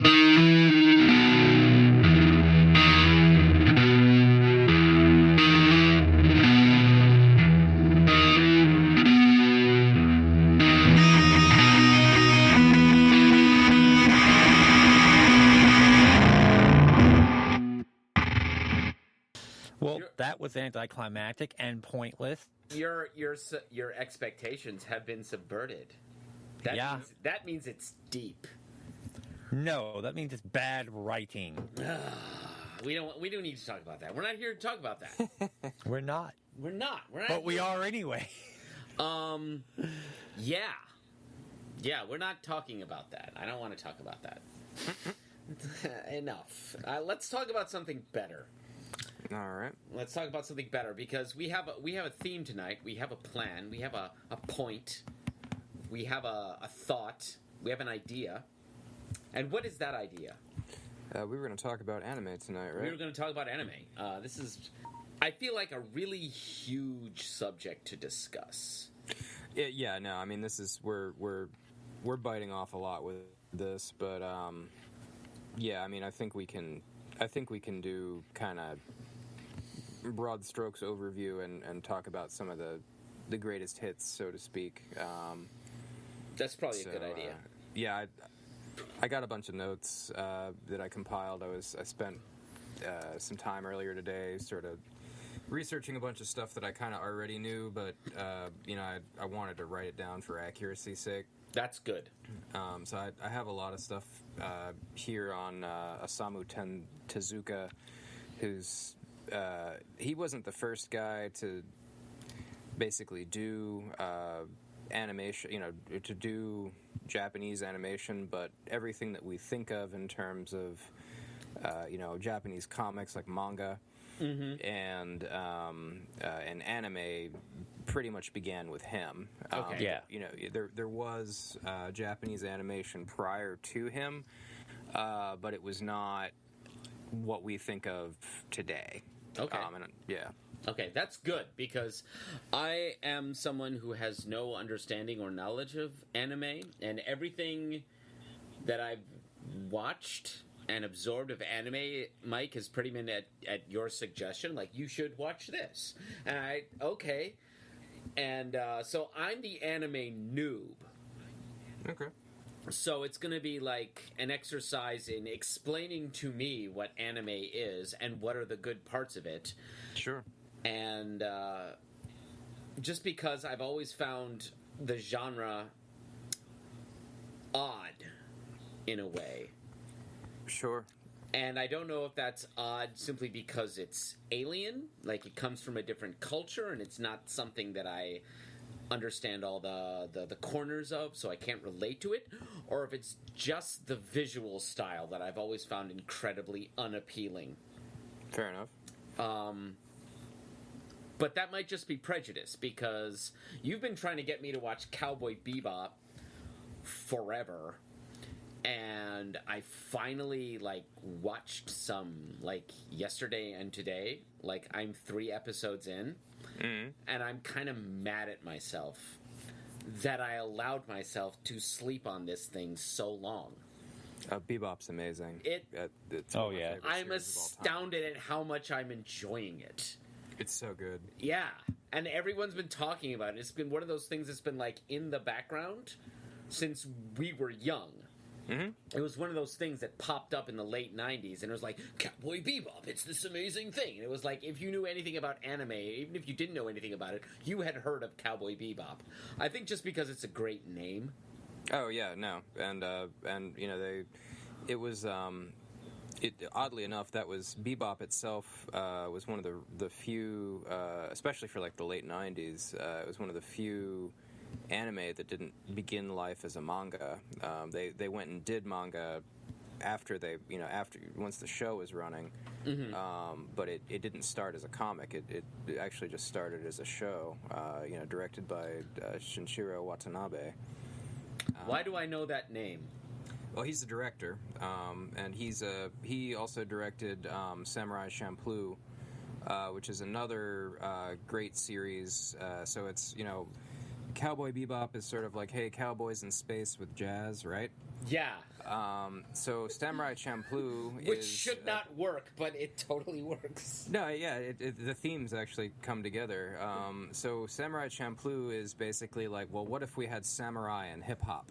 Well, that was anticlimactic and pointless. Your expectations have been subverted. That means it's deep. No, that means it's bad writing. We don't need to talk about that. We're not here to talk about that. We're not. We're not. But we are anyway. Yeah. Yeah, we're not talking about that. I don't want to talk about that. Enough. Let's talk about something better. All right. Let's talk about something better because we have a theme tonight. We have a plan. We have a point. We have a thought. We have an idea. And what is that idea? We were going to talk about anime tonight, right? We were going to talk about anime. This is, I feel like, a really huge subject to discuss. Yeah. No. I mean, this is we're biting off a lot with this, but yeah. I mean, I think we can do kind of broad strokes overview and talk about some of the greatest hits, so to speak. That's probably a good idea. Yeah, I got a bunch of notes that I compiled. I spent some time earlier today sort of researching a bunch of stuff that I kind of already knew, but I wanted to write it down for accuracy's sake. That's good. So I have a lot of stuff here on Osamu Tezuka, who's he wasn't the first guy to basically do animation, to do Japanese animation, but everything that we think of in terms of Japanese comics like manga and anime pretty much began with him. Okay. There was Japanese animation prior to him, but it was not what we think of today. Okay. Yeah. Okay, that's good, because I am someone who has no understanding or knowledge of anime, and everything that I've watched and absorbed of anime, Mike, has pretty been at your suggestion, like, you should watch this. And okay. And so I'm the anime noob. Okay. So it's going to be like an exercise in explaining to me what anime is and what are the good parts of it. Sure. And just because I've always found the genre odd in a way. Sure. And I don't know if that's odd simply because it's alien, like it comes from a different culture and it's not something that I understand all the corners of, so I can't relate to it, or if it's just the visual style that I've always found incredibly unappealing. Fair enough. But that might just be prejudice, because you've been trying to get me to watch Cowboy Bebop forever, and I finally, watched some, yesterday and today. I'm 3 episodes in, and I'm kind of mad at myself that I allowed myself to sleep on this thing so long. Bebop's amazing. It's I'm astounded at how much I'm enjoying it. It's so good. Yeah, and everyone's been talking about it. It's been one of those things that's been, in the background since we were young. Mm-hmm. It was one of those things that popped up in the late 90s, and it was like, Cowboy Bebop, it's this amazing thing. And it was like, if you knew anything about anime, even if you didn't know anything about it, you had heard of Cowboy Bebop. I think just because it's a great name. Oh, yeah, no. And it was, oddly enough, that was, Bebop itself was one of the few, especially for, the late 90s, it was one of the few anime that didn't begin life as a manga. They went and did manga after once the show was running, but it didn't start as a comic. It actually just started as a show, directed by Shinichiro Watanabe. Why do I know that name? Well, he's the director, and he also directed Samurai Champloo, which is another great series. So it's Cowboy Bebop is sort of like, hey, cowboys in space with jazz, right? Yeah. So Samurai Champloo Which is... should not work, but it totally works. No, yeah, the themes actually come together. So Samurai Champloo is basically like, well, what if we had samurai and hip-hop?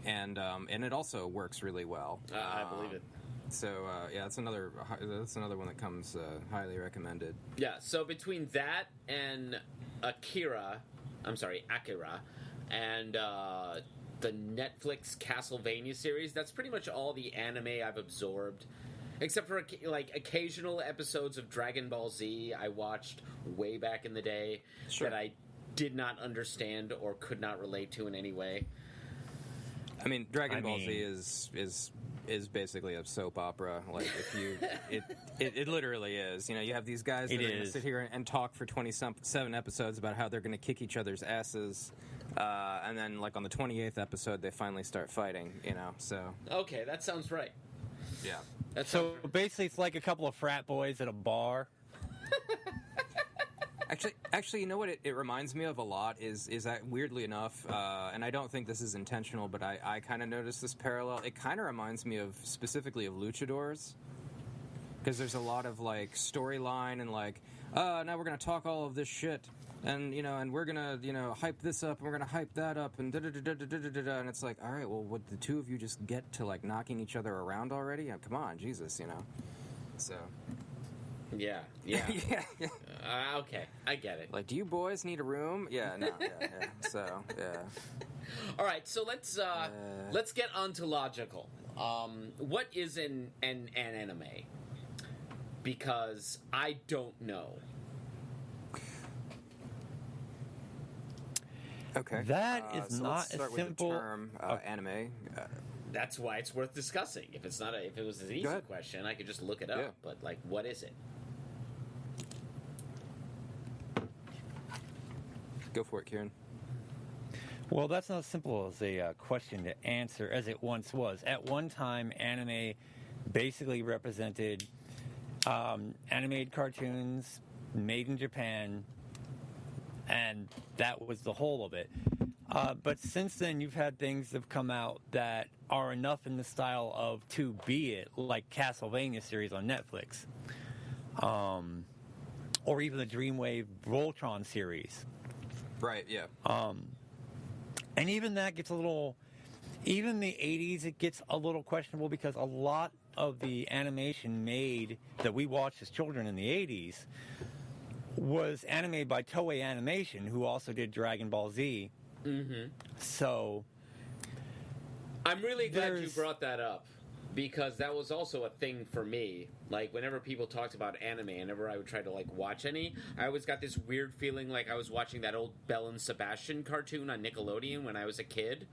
And it also works really well. I believe it. So yeah, that's another one that comes highly recommended. Yeah, so between that and Akira, and the Netflix Castlevania series, that's pretty much all the anime I've absorbed. Except for like occasional episodes of Dragon Ball Z I watched way back in the day that I did not understand or could not relate to in any way. I mean, Dragon Ball Z is basically a soap opera. Like, if you, it literally is. You know, you have these guys that are going to sit here and talk for 27 episodes about how they're going to kick each other's asses, and then, like, on the 28th episode, they finally start fighting. You know, so okay, that sounds right. Yeah. So basically, it's like a couple of frat boys at a bar. Actually, you know what it reminds me of a lot is that, weirdly enough, and I don't think this is intentional, but I kind of noticed this parallel. It kind of reminds me of, specifically of luchadors, because there's a lot of, like, storyline and, like, now we're going to talk all of this shit, and, you know, and we're going to, you know, hype this up, and we're going to hype that up, and da-da-da-da-da-da-da-da, and it's like, all right, well, would the two of you just get to, like, knocking each other around already? Come on, Jesus, you know. So... Yeah. yeah. Okay, I get it. Like, do you boys need a room? Yeah, no, yeah. So, yeah. All right, so let's get onto logical. What is an anime? Because I don't know. Okay. That is so not let's start a simple with the term anime. That's why it's worth discussing. If it was an easy question, I could just look it up. Yeah. But, like, what is it? Go for it, Kieran. Well, that's not as simple as a question to answer as it once was. At one time, anime basically represented animated cartoons made in Japan, and that was the whole of it. But since then, you've had things that have come out that are enough in the style of To Be It, like Castlevania series on Netflix, or even the Dreamwave Voltron series. Right, yeah. And even that gets a little... Even the 80s, it gets a little questionable because a lot of the animation made that we watched as children in the 80s was animated by Toei Animation, who also did Dragon Ball Z. Mm-hmm. So... I'm really glad you brought that up, because that was also a thing for me. Like, whenever people talked about anime, whenever I would try to, like, watch any, I always got this weird feeling like I was watching that old Belle and Sebastian cartoon on Nickelodeon when I was a kid.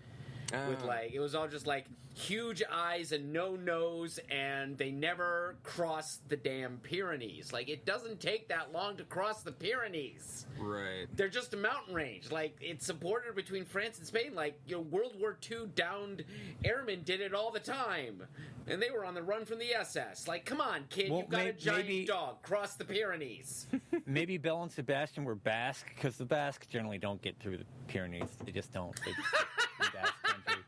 With, like, it was all just, like, huge eyes and no nose, and they never crossed the damn Pyrenees. Like, it doesn't take that long to cross the Pyrenees. Right. They're just a mountain range. Like, it's a border between France and Spain. Like, you know, World War II downed airmen did it all the time. And they were on the run from the SS. Like, come on, kid, Well, you've got a giant dog. Cross the Pyrenees. Maybe Belle and Sebastian were Basque, because the Basques generally don't get through the Pyrenees. They just don't. They just get through Basque country.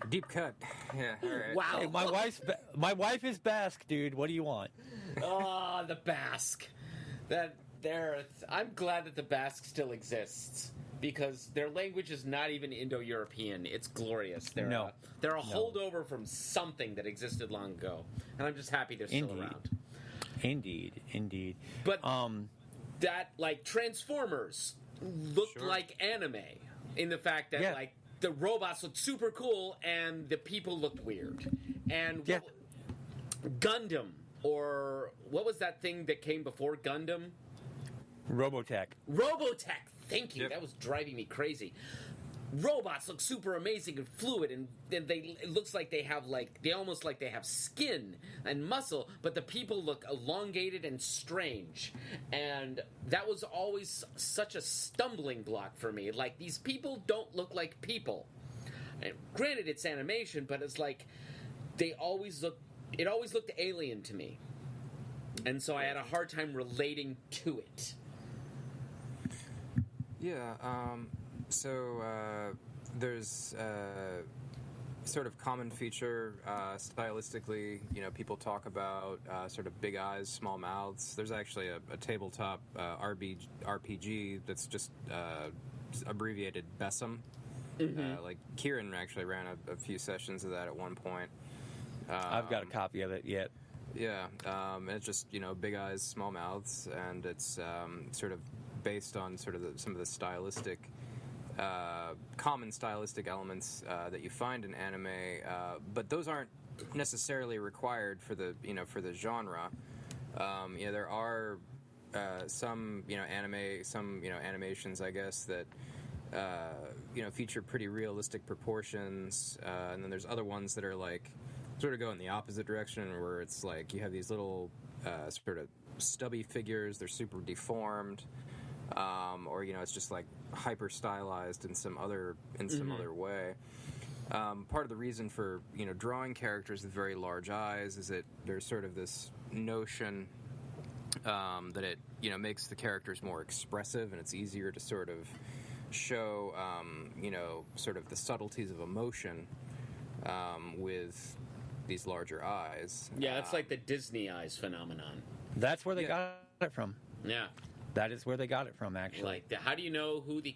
Deep cut. Yeah, all right. Wow. Hey, my wife is Basque, dude. What do you want? Oh, the Basque. I'm glad that the Basque still exists, because their language is not even Indo-European. It's glorious. They're a holdover from something that existed long ago, and I'm just happy they're still around. Indeed. But that, like, Transformers looked like anime in the fact that, like, the robots looked super cool and the people looked weird. And Gundam, or what was that thing that came before Gundam? Robotech. Thank you. Yep. That was driving me crazy. Robots look super amazing and fluid, and it looks like they almost like they have skin and muscle, but the people look elongated and strange. And that was always such a stumbling block for me. Like, these people don't look like people. And granted, it's animation, but it's like it always looked alien to me. And so I had a hard time relating to it. Yeah, so there's sort of common feature stylistically. People talk about sort of big eyes, small mouths. There's actually a tabletop RPG that's just abbreviated BESM. Like Kieran actually ran a few sessions of that at one point. I've got a copy of it yet. Yeah, and it's just big eyes, small mouths, and it's sort of based on sort of some of the stylistic, common stylistic elements that you find in anime, but those aren't necessarily required for the genre. There are some animations, I guess, that feature pretty realistic proportions, and then there's other ones that are like sort of go in the opposite direction, where it's like you have these little sort of stubby figures, they're super deformed, or it's just like hyper stylized in some other way. Part of the reason for drawing characters with very large eyes is that there's sort of this notion that it makes the characters more expressive, and it's easier to sort of show sort of the subtleties of emotion with these larger eyes. Yeah, it's like the Disney eyes phenomenon. That's where they got it from. Yeah. That is where they got it from, actually. Like, how do you know who the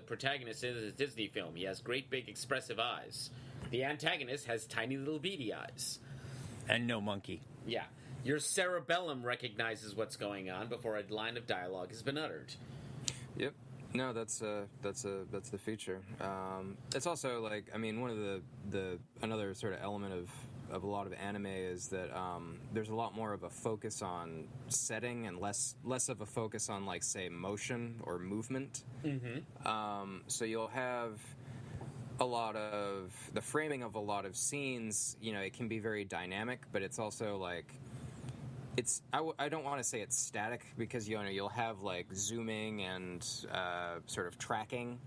protagonist is in a Disney film? He has great big expressive eyes. The antagonist has tiny little beady eyes. And no monkey. Yeah. Your cerebellum recognizes what's going on before a line of dialogue has been uttered. Yep. No, that's the feature. It's also like, I mean, one of the another sort of element of a lot of anime is that there's a lot more of a focus on setting and less of a focus on, like, say, motion or movement. So you'll have a lot of the framing of a lot of scenes. It can be very dynamic, but it's also like, I don't want to say it's static, because you'll have like zooming and sort of tracking,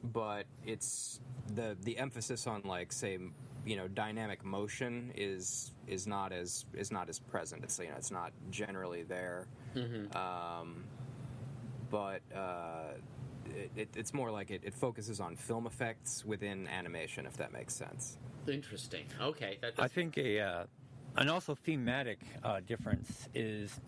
but it's the emphasis on, like, say, dynamic motion is not as present. It's it's not generally there, but it's more like it focuses on film effects within animation, if that makes sense. Interesting. Okay, I think and also thematic difference is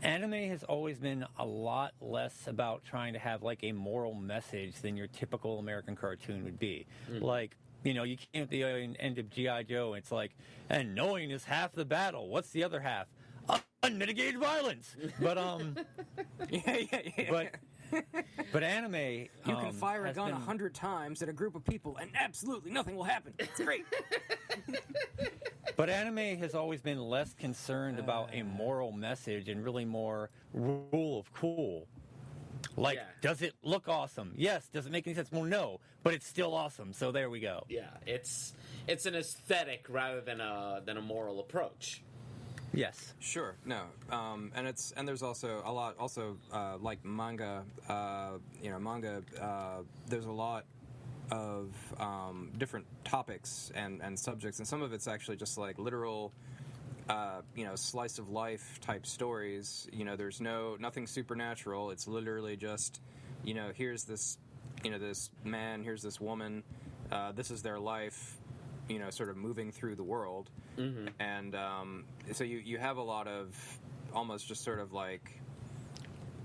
anime has always been a lot less about trying to have, like, a moral message than your typical American cartoon would be. Like, you came at the end of G.I. Joe, and it's like, and knowing is half the battle. What's the other half? Unmitigated violence. But but anime, you can fire a gun 100 times at a group of people, and absolutely nothing will happen. It's great. But anime has always been less concerned about a moral message and really more rule of cool. Like, does it look awesome? Yes. Does it make any sense? Well, no, but it's still awesome. So there we go. Yeah, it's an aesthetic rather than a moral approach. Yes. Sure. No. And there's also a lot. Also, like manga. Manga. There's a lot of different topics and subjects, and some of it's actually just like literal, slice of life type stories. There's nothing supernatural. It's literally just, here's this, this man, here's this woman, this is their life, sort of moving through the world, and so you have a lot of almost just sort of like,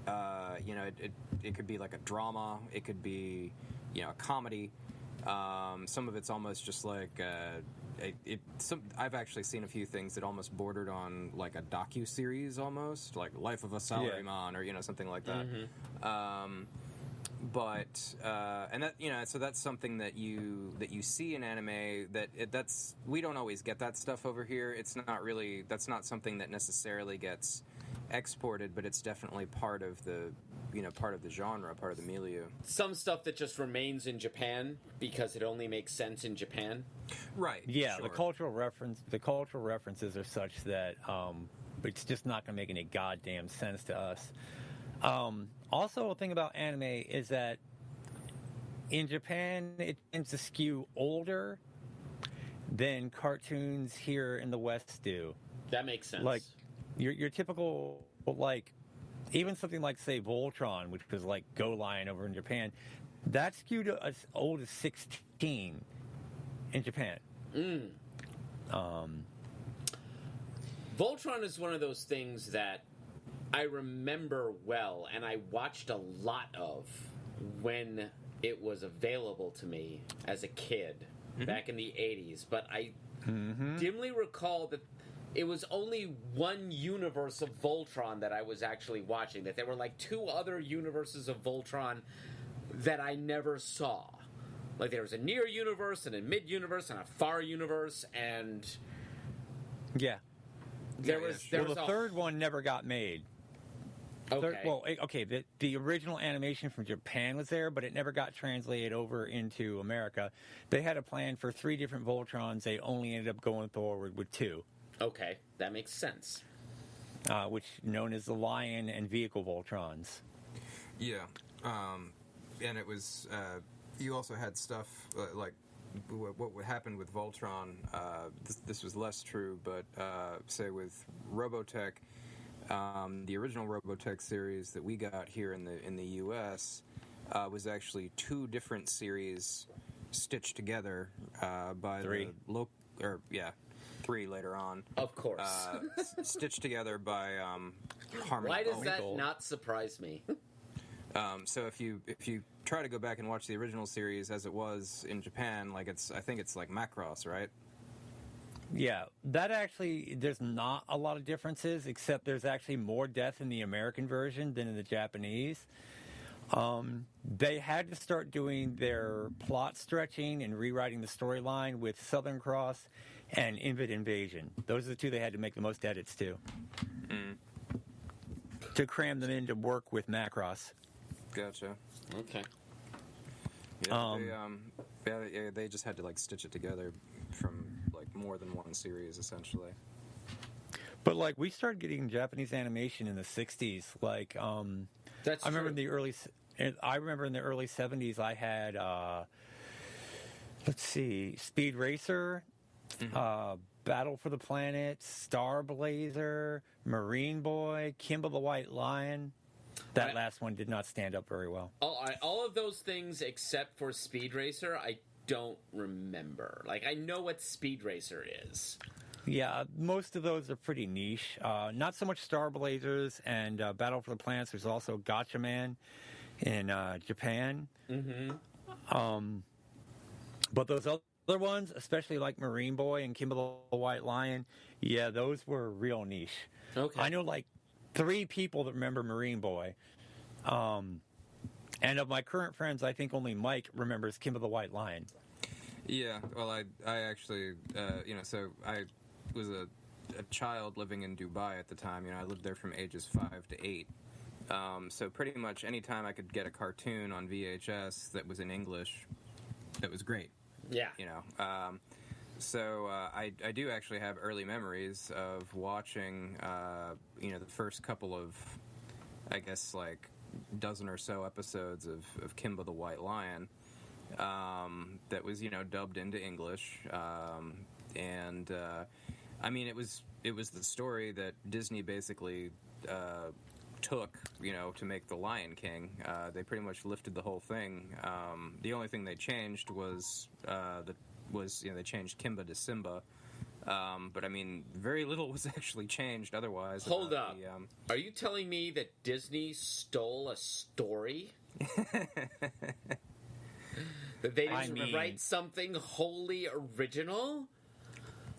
it could be like a drama, it could be, a comedy. Some of it's almost just like I've actually seen a few things that almost bordered on like a docu-series, almost like Life of a Salaryman, or something like that. But and that so that's something that you see in anime that's we don't always get that stuff over here. It's not really, that's not something that necessarily gets exported, but it's definitely part of the part of the genre, part of the milieu. Some stuff that just remains in Japan because it only makes sense in Japan. Right. Yeah, sure. the cultural references are such that it's just not going to make any goddamn sense to us. Also, a thing about anime is that in Japan, it tends to skew older than cartoons here in the West do. That makes sense. Like, your typical, like, even something like, say, Voltron, which was like Go Lion over in Japan, That skewed as old as 16 in Japan. Voltron is one of those things that I remember well, and I watched a lot of when it was available to me as a kid back in the 80s. But I dimly recall that it was only one universe of Voltron that I was actually watching, that there were like two other universes of Voltron that I never saw. Like there was a near universe and a mid universe and a far universe, and Yeah. there was The third one never got made. Okay. The original animation from Japan was there, but it never got translated over into America. They had a plan for 3 different Voltrons. They only ended up going forward with 2. Okay, that makes sense. Which known as the Lion and Vehicle Voltrons. Yeah, and it was. You also had stuff like what happened with Voltron. This was less true, but say with Robotech, the original Robotech series that we got here in the U.S. Was actually 2 different series stitched together by 3. the 3 later on. Of course. Stitched together by Harmony. Why does that Gold. not surprise me? So if you try to go back and watch the original series as it was in Japan, like I think it's like Macross, right? Yeah, that actually, there's not a lot of differences, except there's actually more death in the American version than in the Japanese. They had to start doing their plot stretching and rewriting the storyline with Southern Cross and Invid Invasion. Those are the 2 they had to make the most edits to. To cram them in to work with Macross. Gotcha. Okay. Yeah, they just had to like stitch it together from like more than one series essentially. But like we started getting Japanese animation in the 60s. Like That's I remember true. in the early 70s I had Speed Racer, Battle for the Planet, Star Blazer, Marine Boy, Kimba the White Lion. That last one did not stand up very well. All of those things except for Speed Racer, I don't remember. Like, I know what Speed Racer is. Yeah, most of those are pretty niche. Not so much Star Blazers and Battle for the Planets. There's also Gotcha Man in Japan. But those other ones, especially like Marine Boy and Kimba the White Lion, yeah, those were real niche. Okay. I know like 3 people that remember Marine Boy. And of my current friends, I think only Mike remembers Kimba the White Lion. Yeah, well, I actually, so I was a child living in Dubai at the time. I lived there from ages 5 to 8. So pretty much any time I could get a cartoon on VHS that was in English, that was great. Yeah. So I do actually have early memories of watching, the first couple of, I guess, like dozen or so episodes of Kimba the White Lion that was, dubbed into English. I mean, it was the story that Disney basically took, to make The Lion King. They pretty much lifted the whole thing. The only thing they changed was they changed Kimba to Simba. But I mean, very little was actually changed otherwise. Hold up. Are you telling me that Disney stole a story? That they didn't write something wholly original?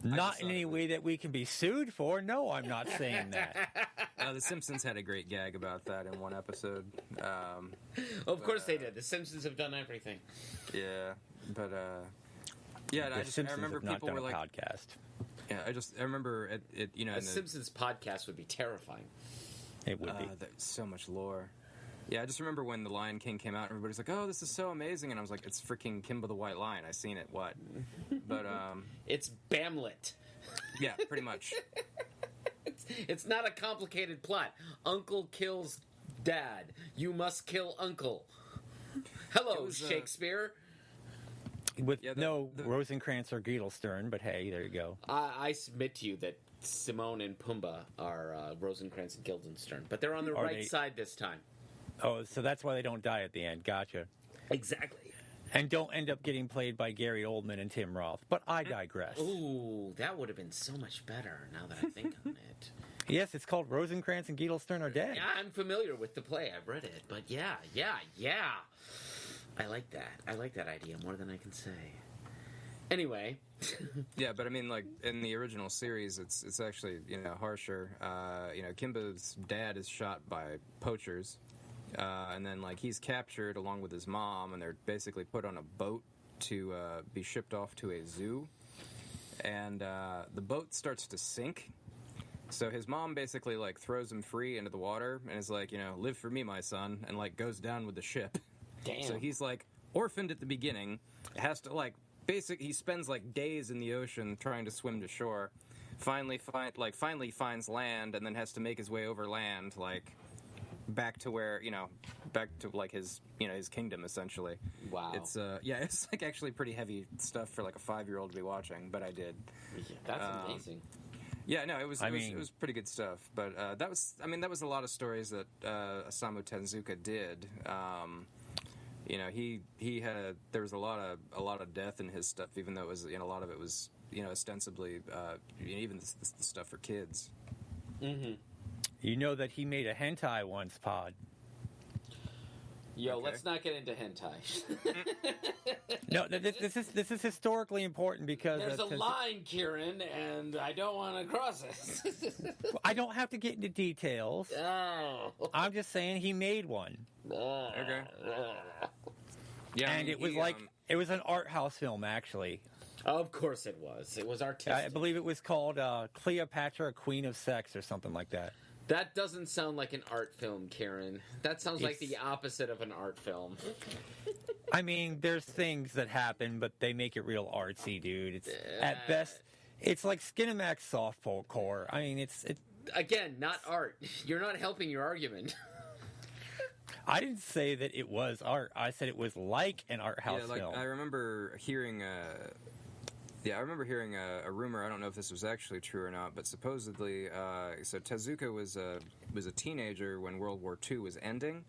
Not in any way that we can be sued for. No, I'm not saying that. The Simpsons had a great gag about that in one episode. Of course they did. The Simpsons have done everything. Yeah, but I remember people not done were a like, podcast. yeah, I remember it. A Simpsons podcast would be terrifying. It would be. There's so much lore. Yeah, I just remember when The Lion King came out, everybody's like, "Oh, this is so amazing," and I was like, "It's freaking Kimba the White Lion. I seen it. What?" But It's Bamlet. yeah, pretty much. It's not a complicated plot. Uncle kills dad. You must kill uncle. Hello, Shakespeare. With no Rosencrantz or Guildenstern, but hey, there you go. I submit to you that Simone and Pumbaa are Rosencrantz and Guildenstern, but they're on the right side this time. Oh, so that's why they don't die at the end. Gotcha. Exactly. And don't end up getting played by Gary Oldman and Tim Roth. But I digress. Ooh, that would have been so much better now that I think on it. Yes, it's called Rosencrantz and Guildenstern Are Dead. Yeah, I'm familiar with the play. I've read it. But yeah. I like that. I like that idea more than I can say. Anyway. Yeah, but I mean, like, in the original series, it's actually, harsher. Kimba's dad is shot by poachers. And then, like, he's captured along with his mom, and they're basically put on a boat to be shipped off to a zoo. And the boat starts to sink. So his mom basically, like, throws him free into the water and is like, live for me, my son, and, like, goes down with the ship. Damn. So he's, like, orphaned at the beginning, has to, like, he spends, like, days in the ocean trying to swim to shore, finally finds land, and then has to make his way over land, like, back to where, back to, like, his kingdom, essentially. Wow. It's, it's, like, actually pretty heavy stuff for, like, a 5-year-old to be watching, but I did. Yeah, that's amazing. Yeah, no, it was pretty good stuff. But that was a lot of stories that Osamu Tezuka did. He had there was a lot of death in his stuff, even though it was a lot of it was ostensibly even the stuff for kids. Mm-hmm. You know that he made a hentai once, Pod. Yo, Okay. let's not get into hentai. No, this is historically important because There's a line, Kieran, and I don't want to cross it. I don't have to get into details. Oh. I'm just saying he made one, Okay. Yeah, and it was it was an art house film actually. Of course it was. It was artistic. I believe it was called Cleopatra, Queen of Sex, or something like that. That doesn't sound like an art film, Kieran. That sounds like the opposite of an art film. I mean, there's things that happen, but they make it real artsy, dude. It's at best, it's like Skinamax softcore. I mean, it's Again, not art. You're not helping your argument. I didn't say that it was art. I said it was like an art house film. I remember hearing a rumor. I don't know if this was actually true or not, but supposedly, so Tezuka was a teenager when World War II was ending,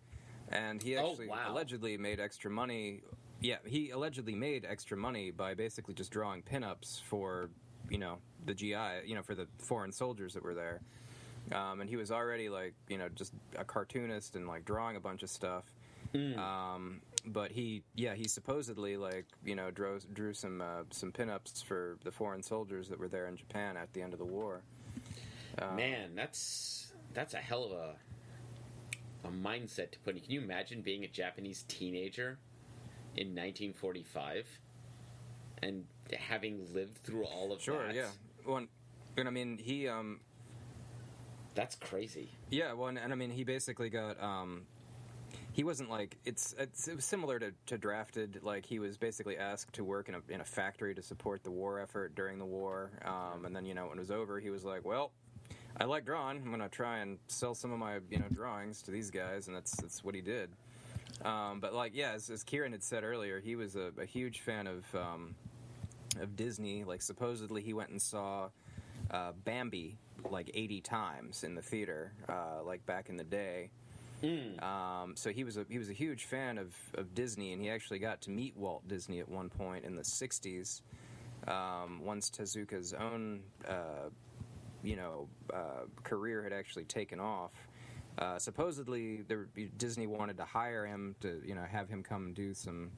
and he actually allegedly made extra money. Yeah, he allegedly made extra money by basically just drawing pinups for, the GI, for the foreign soldiers that were there. And he was already, like, just a cartoonist and, like, drawing a bunch of stuff. But he supposedly, like, drew some pinups for the foreign soldiers that were there in Japan at the end of the war. Man, that's a hell of a mindset to put in. Can you imagine being a Japanese teenager in 1945 and having lived through all of that? Sure, yeah. Well, and I mean, he That's crazy. Yeah, well, and I mean, he basically got. He wasn't like it was similar to Drafted. Like, he was basically asked to work in a factory to support the war effort during the war. And then when it was over, he was like, "Well, I like drawing. I'm gonna try and sell some of my drawings to these guys," and that's what he did. But like, yeah, as Kieran had said earlier, he was a huge fan of Disney. Like, supposedly he went and saw Bambi like 80 times in the theater, like back in the day. So he was a huge fan of Disney, and he actually got to meet Walt Disney at one point in the 60s, once Tezuka's own career had actually taken off. Supposedly Disney wanted to hire him to have him come and do some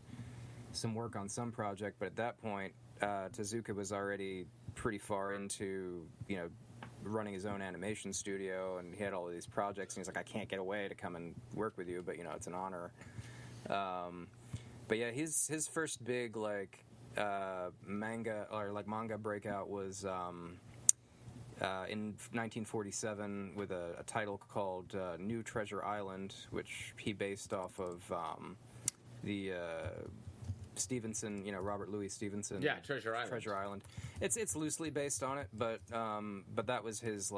work on some project, but at that point Tezuka was already pretty far into running his own animation studio, and he had all of these projects, and he's like, I can't get away to come and work with you, but it's an honor. But yeah, his first big manga breakout was in 1947 with a title called New Treasure Island, which he based off of the Stevenson, Robert Louis Stevenson. Yeah, Treasure Island. Treasure Island. It's loosely based on it, but that was his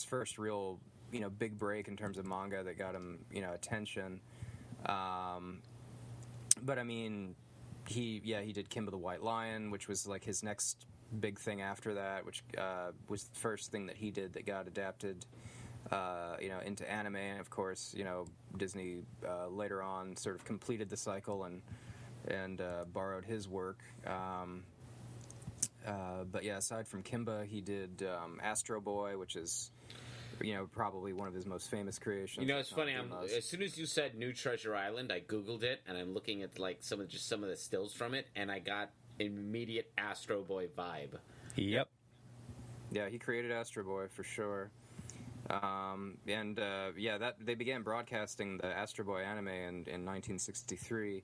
first real big break in terms of manga that got him attention. But I mean, he did Kimba the White Lion, which was like his next big thing after that, which was the first thing that he did that got adapted into anime, and of course, Disney later on sort of completed the cycle and borrowed his work. But yeah, aside from Kimba, he did Astro Boy, which is probably one of his most famous creations. It's funny. As soon as you said New Treasure Island, I googled it, and I'm looking at like some of the stills from it, and I got immediate Astro Boy vibe. Yep. Yeah, he created Astro Boy for sure. That they began broadcasting the Astro Boy anime in 1963.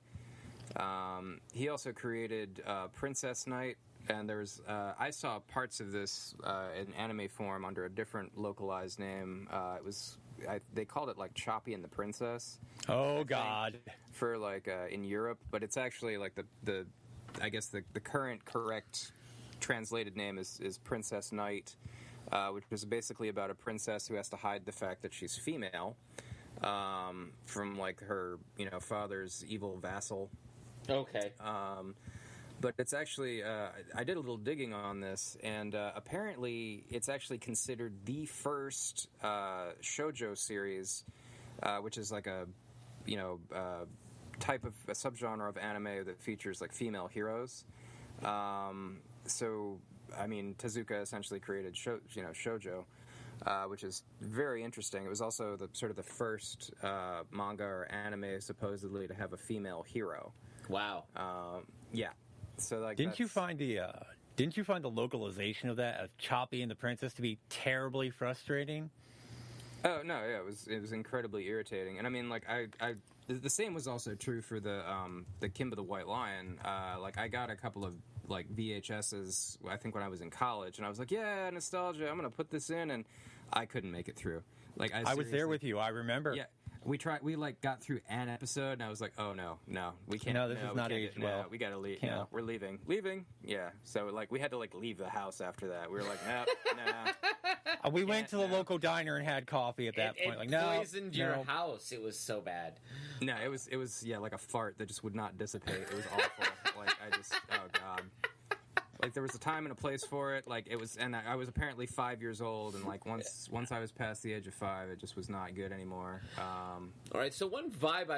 He also created Princess Knight, and there's I saw parts of this in anime form under a different localized name. They called it like Choppy and the Princess. Oh God! For like in Europe, but it's actually like the I guess the current correct translated name is Princess Knight, which is basically about a princess who has to hide the fact that she's female from like her father's evil vassal. Okay. But it's actually, I did a little digging on this, and apparently it's actually considered the first shoujo series, which is like a type of a subgenre of anime that features like female heroes. So, I mean, Tezuka essentially created shoujo, which is very interesting. It was also the first manga or anime supposedly to have a female hero. Wow. Yeah. So like, Didn't you find the localization of that of Choppy and the Princess to be terribly frustrating? Oh no, yeah, it was incredibly irritating, and I mean, like, the same was also true for the Kimba the White Lion. Like, I got a couple of like VHSs, I think when I was in college, and I was like, yeah, nostalgia, I'm gonna put this in, and I couldn't make it through. Like, I was there with you. I remember. Yeah. We like got through an episode, and I was like, oh no, we can't. No, this is not aged well. No, we gotta leave. Can't. No, we're leaving. Yeah. So like, we had to like leave the house after that. We were like, no. We went to the local diner and had coffee at that point. It like, no, poisoned your house. It was so bad. No, it was like a fart that just would not dissipate. It was awful. Like, oh god. Like, there was a time and a place for it. Like, it was, and I was apparently 5 years old, and like once I was past the age of 5, it just was not good anymore. All right, so one vibe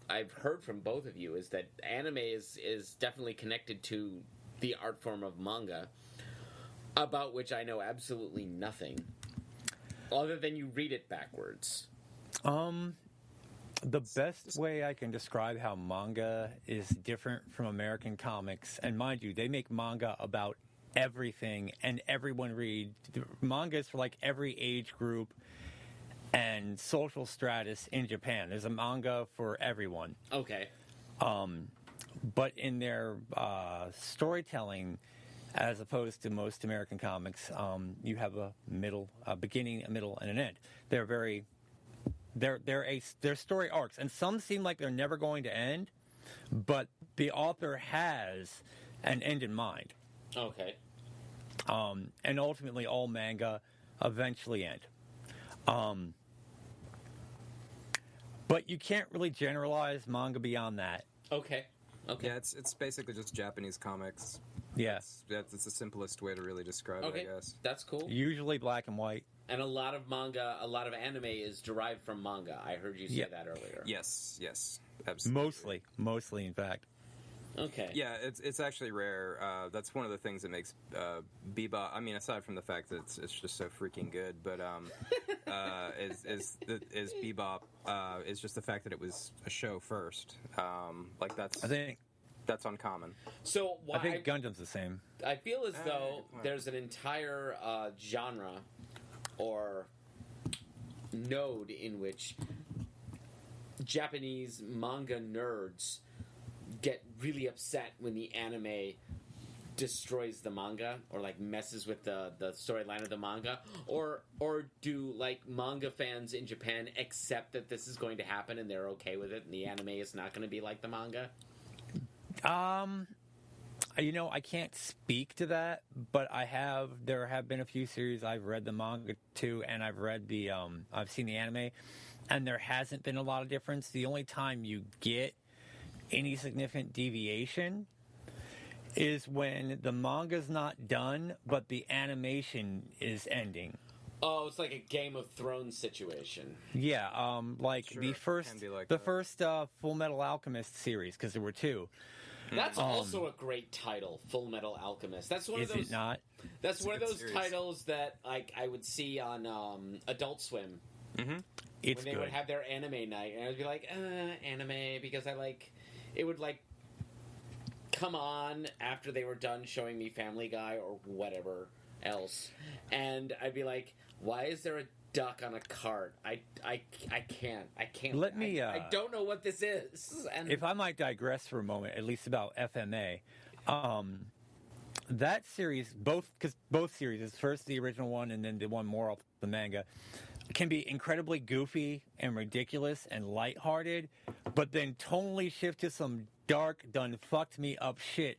I've heard from both of you is that anime is definitely connected to the art form of manga, about which I know absolutely nothing, other than you read it backwards. The best way I can describe how manga is different from American comics, and mind you, they make manga about everything, and everyone reads. Manga is for like every age group and social stratus in Japan. There's a manga for everyone. Okay. But in their storytelling, as opposed to most American comics, you have a beginning, a middle, and an end. They're story arcs, and some seem like they're never going to end, but the author has an end in mind. Okay. And ultimately, all manga eventually end. But you can't really generalize manga beyond that. Okay. Yeah, it's basically just Japanese comics. Yeah. It's the simplest way to really describe it, I guess. That's cool. Usually black and white. And a lot of anime is derived from manga. I heard you say that earlier. Yes, absolutely. Mostly, in fact. Okay. Yeah, it's actually rare. That's one of the things that makes Bebop. I mean, aside from the fact that it's just so freaking good, but is Bebop is just the fact that it was a show first. I think that's uncommon. So I think Gundam's the same. I feel as though there's an entire genre or node in which Japanese manga nerds get really upset when the anime destroys the manga or like messes with the storyline of the manga, or do like manga fans in Japan accept that this is going to happen and they're okay with it and the anime is not going to be like the manga? I can't speak to that, but there have been a few series I've read the manga to, and I've seen the anime, and there hasn't been a lot of difference. The only time you get any significant deviation is when the manga's not done, but the animation is ending. Oh, it's like a Game of Thrones situation. Yeah, like Sure, the it first, can be like the that. first Full Metal Alchemist series, because there were two. That's also a great title, Full Metal Alchemist. That's one Is of those. it not? That's It's a one of good those series. titles that like I would see on Adult Swim It's when they good. would have their anime night, and I'd be like, anime, because I like it would like come on after they were done showing me Family Guy or whatever else, and I'd be like, why is there a duck on a cart? I can't. Let me, I don't know what this is. And If I might digress for a moment, at least about FMA, that series, because both series, first the original one and then the one more off the manga, can be incredibly goofy and ridiculous and lighthearted, but then tonally shift to some dark, done fucked me up shit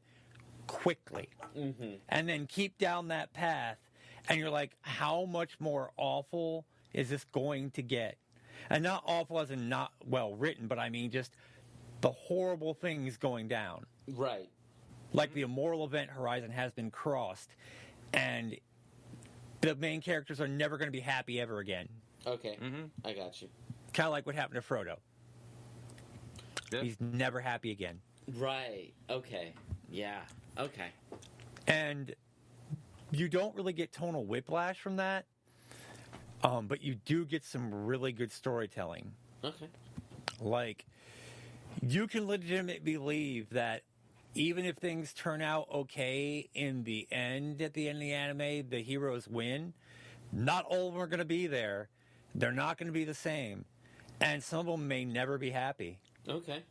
quickly, and then keep down that path, and you're like, how much more awful is this going to get? And not awful as in not well written, but I mean just the horrible things going down. right. Like the immoral event horizon has been crossed, and the main characters are never going to be happy ever again. Okay, I got you. Kind of like what happened to Frodo. Yeah. He's never happy again. Right. Okay. Yeah. Okay. And you don't really get tonal whiplash from that, but you do get some really good storytelling. Okay. Like, you can legitimately believe that even if things turn out okay in the end, at the end of the anime, the heroes win, not all of them are going to be there. They're not going to be the same. And some of them may never be happy. Okay.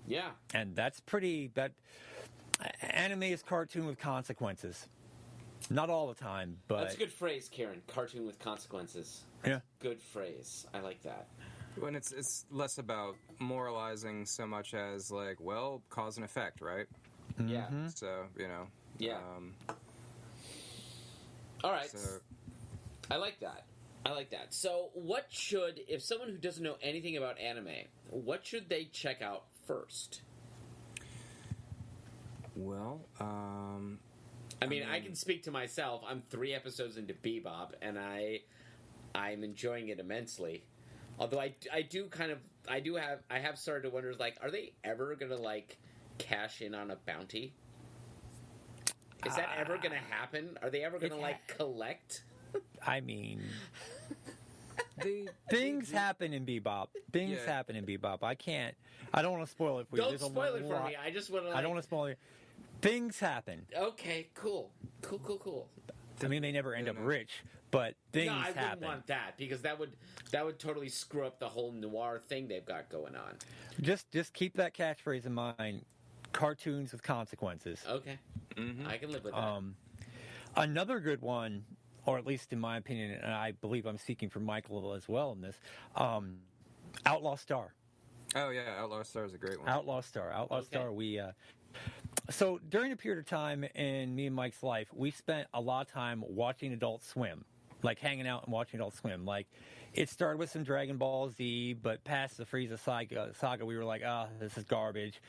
Yeah. And that's pretty... Anime is cartoon with consequences. Not all the time, but... That's a good phrase, Karen. Cartoon with consequences. Yeah. Good phrase. I like that. When it's less about moralizing so much as like, well, cause and effect, right? Yeah. So Yeah. All right. So I like that. I like that. So, what should, if someone who doesn't know anything about anime, what should they check out first? well, I mean, I can speak to myself. I'm 3 episodes into Bebop, and I'm enjoying it immensely. Although I have started to wonder, like, are they ever gonna like cash in on a bounty? Is that ever gonna happen? Are they ever gonna like collect? I mean... the Things happen in Bebop. Things Yeah. happen in Bebop. I don't want to spoil it for you. Don't There's a spoil it for lot- me. I just want to. I don't want to spoil it. Things happen. Okay, cool. I mean, they never end Yeah, up no. rich, but things No, I wouldn't happen. want that because that would totally screw up the whole noir thing they've got going on. Just keep that catchphrase in mind. Cartoons with consequences. Okay, I can live with that. Another good one, or at least in my opinion, and I believe I'm speaking for Michael as well in this, Outlaw Star. oh yeah, Outlaw Star is a great one. Outlaw Star. Outlaw Okay. Star. So during a period of time in me and Mike's life, we spent a lot of time watching Adult Swim, like hanging out and watching Adult Swim. Like, it started with some Dragon Ball Z, but past the Frieza saga, we were like, this is garbage.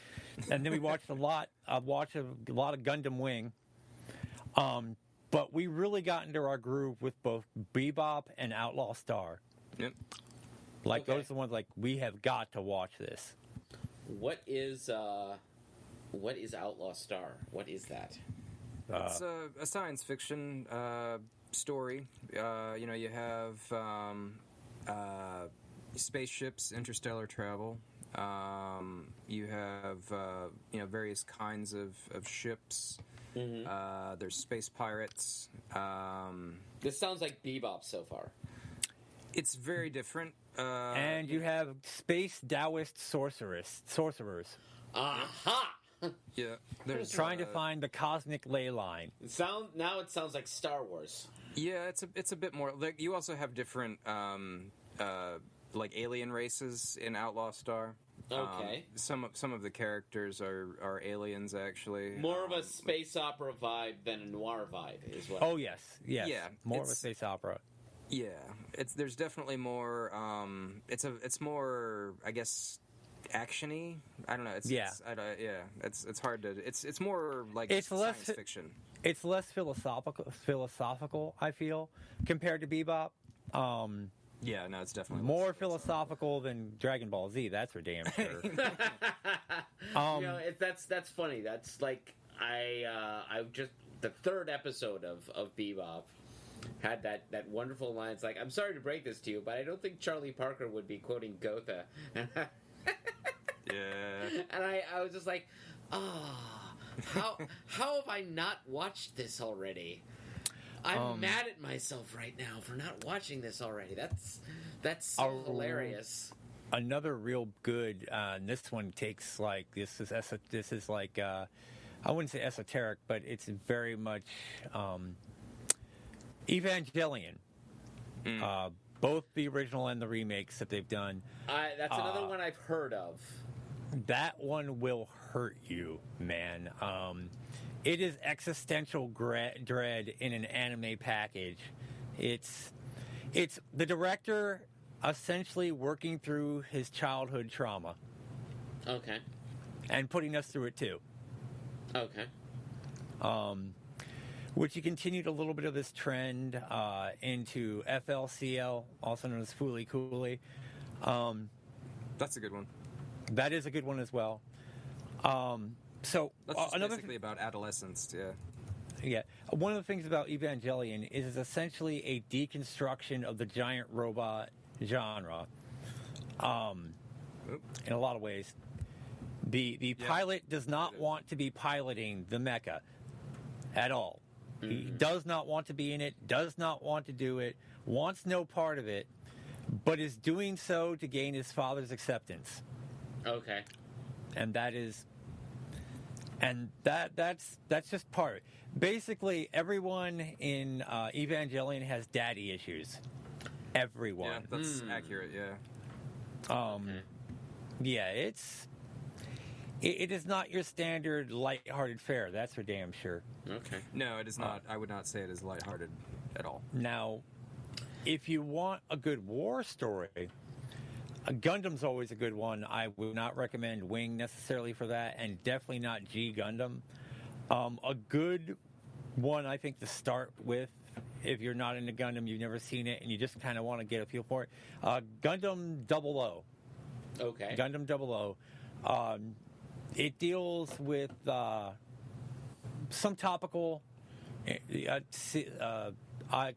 And then we watched a lot of Gundam Wing. But we really got into our groove with both Bebop and Outlaw Star. Yep. Like, Okay. those are the ones, like, we have got to watch this. What is Outlaw Star? What is that? It's a science fiction story. You have spaceships, interstellar travel. You have various kinds of ships. There's space pirates. This sounds like Bebop so far. It's very different. And you have space Taoist sorcerers Aha! Yeah, there's trying to find the cosmic ley line. It sounds like Star Wars. Yeah, it's a bit more. Like, you also have different like alien races in Outlaw Star. Okay. Some of the characters are aliens, actually. More of a space opera vibe than a noir vibe is what. Oh yes. Yeah, more of a it's- space opera. Yeah, there's definitely more. It's more, I guess, actiony. I don't know. Yeah. It's hard to. It's more like It's less science fiction. It's less philosophical, I feel, compared to Bebop. Yeah, no, it's definitely More less philosophical than Dragon Ball Z. That's for damn sure. That's funny. That's like I just the third episode of Bebop had that wonderful line. It's like, I'm sorry to break this to you, but I don't think Charlie Parker would be quoting Goethe. Yeah. And I was just like, how have I not watched this already? I'm mad at myself right now for not watching this already. That's so hilarious. Another real good. This one takes like this is like I wouldn't say esoteric, but it's very much Evangelion. Both the original and the remakes that they've done. That's another one I've heard of. That one will hurt you, man. It is existential dread in an anime package. It's the director essentially working through his childhood trauma. Okay. And putting us through it too. Okay. Which he continued a little bit of this trend into FLCL, also known as Fooly Cooly. That's a good one. That is a good one as well. So that's just another basically about adolescence. Yeah. Yeah. One of the things about Evangelion is it's essentially a deconstruction of the giant robot genre. In a lot of ways. The pilot does not want to be piloting the mecha at all. Mm-hmm. He does not want to be in it, does not want to do it, wants no part of it, but is doing so to gain his father's acceptance. Okay. And that's just part of it. Basically, everyone in Evangelion has daddy issues. Everyone. Yeah, that's accurate, yeah. Okay. Yeah, it is not your standard lighthearted fare, that's for damn sure. Okay. No, it is not. I would not say it is lighthearted at all. Now, if you want a good war story, Gundam's always a good one. I would not recommend Wing necessarily for that, and definitely not G Gundam. A good one, I think, to start with, if you're not into Gundam, you've never seen it, and you just kind of want to get a feel for it, Gundam 00. Okay. Gundam 00. It deals with some topical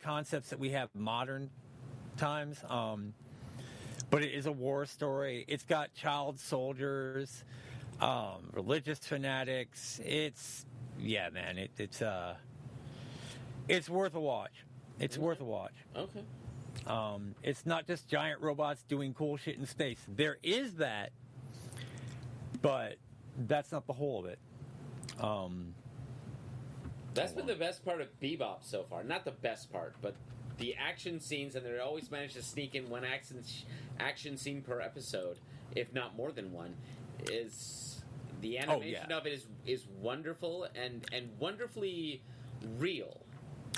concepts that we have modern times, but it is a war story. It's got child soldiers, religious fanatics. It's worth a watch. It's worth a watch. Okay. It's not just giant robots doing cool shit in space. There is that, but that's not the whole of it. That's been the best part of Bebop so far. Not the best part, but the action scenes, and they always manage to sneak in one action scene per episode, if not more than one. Is the animation of it is wonderful and wonderfully real.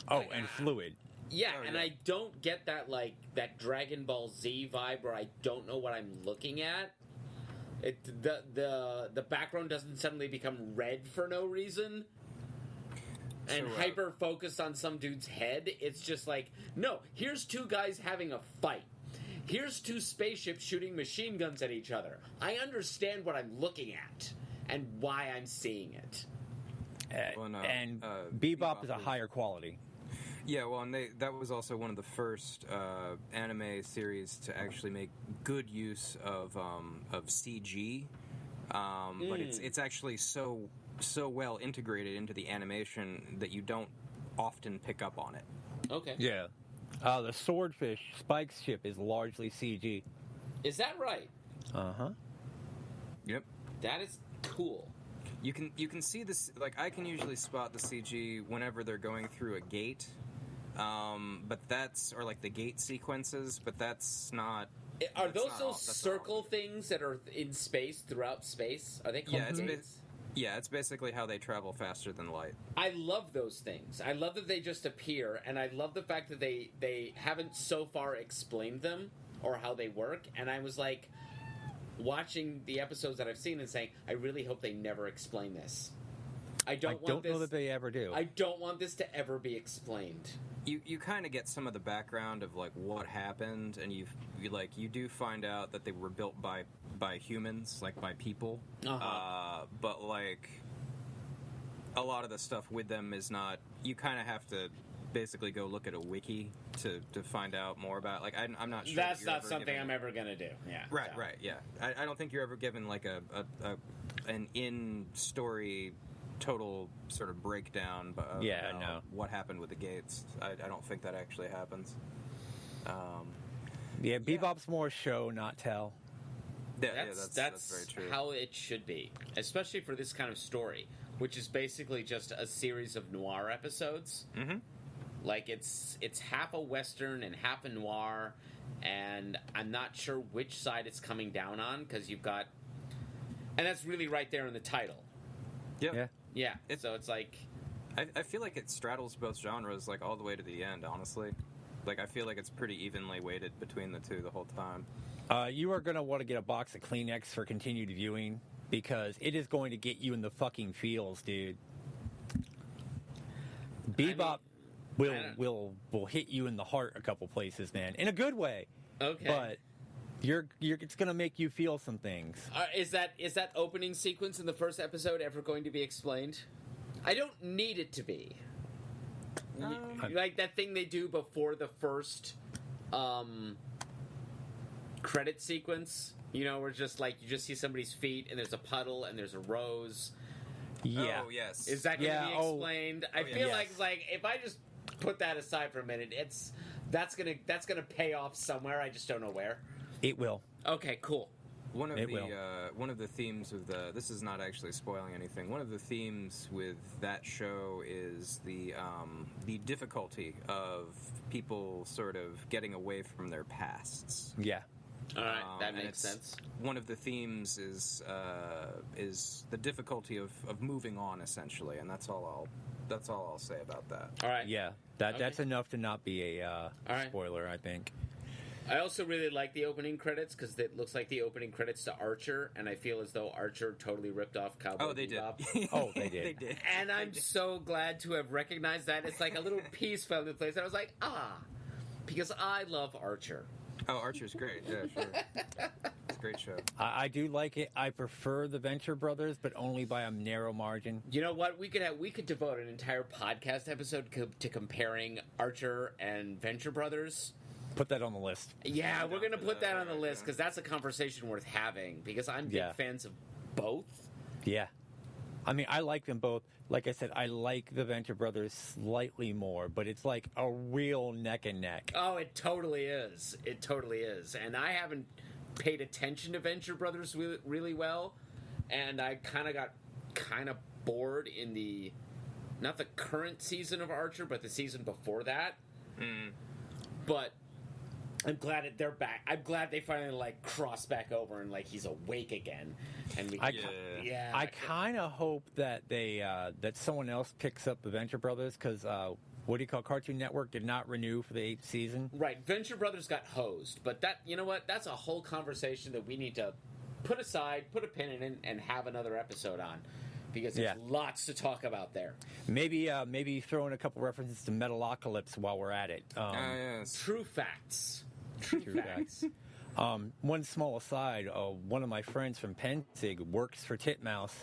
And fluid. Yeah, and I don't get that Dragon Ball Z vibe where I don't know what I'm looking at. The background doesn't suddenly become red for no reason and hyper focused on some dude's head. It's just like, no, here's two guys having a fight. Here's two spaceships shooting machine guns at each other. I understand what I'm looking at and why I'm seeing it. Bebop is a higher quality. Yeah, well, and that was also one of the first anime series to actually make good use of CG, but it's actually so well integrated into the animation that you don't often pick up on it. Okay. Yeah. The Swordfish Spike's ship is largely CG. Is that right? Uh-huh. Yep. That is cool. You can see this, like, I can usually spot the CG whenever they're going through a gate. But or like the gate sequences, but that's not. Are those circle things that are in space, throughout space? Are they called gates? It's basically how they travel faster than light. I love those things. I love that they just appear, and I love the fact that they haven't so far explained them or how they work. And I was like, watching the episodes that I've seen and saying, I really hope they never explain this. I don't know that they ever do. I don't want this to ever be explained. You kind of get some of the background of like what happened, and you do find out that they were built by humans, like by people. But like a lot of the stuff with them is not. You kind of have to basically go look at a wiki to find out more about. Like I'm not sure. That's not something I'm ever gonna do. Yeah. Right. Yeah. I don't think you're ever given like an in story total sort of breakdown of what happened with the gates. I don't think that actually happens. Bebop's more show, not tell. That's very true. How it should be, especially for this kind of story, which is basically just a series of noir episodes. Mm-hmm. Like it's half a western and half a noir, and I'm not sure which side it's coming down on because you've got, and that's really right there in the title. Yeah. Yeah, so it's like... I feel like it straddles both genres, like, all the way to the end, honestly. Like, I feel like it's pretty evenly weighted between the two the whole time. You are going to want to get a box of Kleenex for continued viewing, because it is going to get you in the fucking feels, dude. Bebop will hit you in the heart a couple places, man. In a good way. Okay. But... it's going to make you feel some things. Is that opening sequence in the first episode ever going to be explained? I don't need it to be. Like that thing they do before the first credit sequence, where just like you just see somebody's feet and there's a puddle and there's a rose. Yeah. Oh, yes. Is that going to be explained? I feel yes. like if I just put that aside for a minute, that's gonna pay off somewhere. I just don't know where. It will. Okay, cool. One of the themes of this is not actually spoiling anything. One of the themes with that show is the difficulty of people sort of getting away from their pasts. Yeah. All right, that makes sense. One of the themes is the difficulty of moving on, essentially, and that's all I'll say about that. All right. Yeah. That's enough to not be a spoiler, I think. I also really like the opening credits because it looks like the opening credits to Archer, and I feel as though Archer totally ripped off Cowboy Bebop. Did. They did. They did. And I'm so glad to have recognized that. It's like a little piece fell into place. I was like, because I love Archer. Oh, Archer's great. Yeah, sure. It's a great show. I do like it. I prefer the Venture Brothers, but only by a narrow margin. You know what? We could devote an entire podcast episode to comparing Archer and Venture Brothers. Put that on the list. Yeah, we're going to put that on the list because that's a conversation worth having because I'm big fans of both. Yeah. I mean, I like them both. Like I said, I like the Venture Brothers slightly more, but it's like a real neck and neck. Oh, it totally is. It totally is. And I haven't paid attention to Venture Brothers really well, and I got bored in not the current season of Archer, but the season before that. Mm. But I'm glad they're back. I'm glad they finally cross back over and he's awake again. And I kind of hope that they that someone else picks up the Venture Brothers because Cartoon Network did not renew for the 8th season. Right, Venture Brothers got hosed, but that's a whole conversation that we need to put aside, put a pin in it, and have another episode on. Because there's lots to talk about there. Maybe throw in a couple references to Metalocalypse while we're at it. Yes. True facts. True facts. One small aside, one of my friends from Penzig works for Titmouse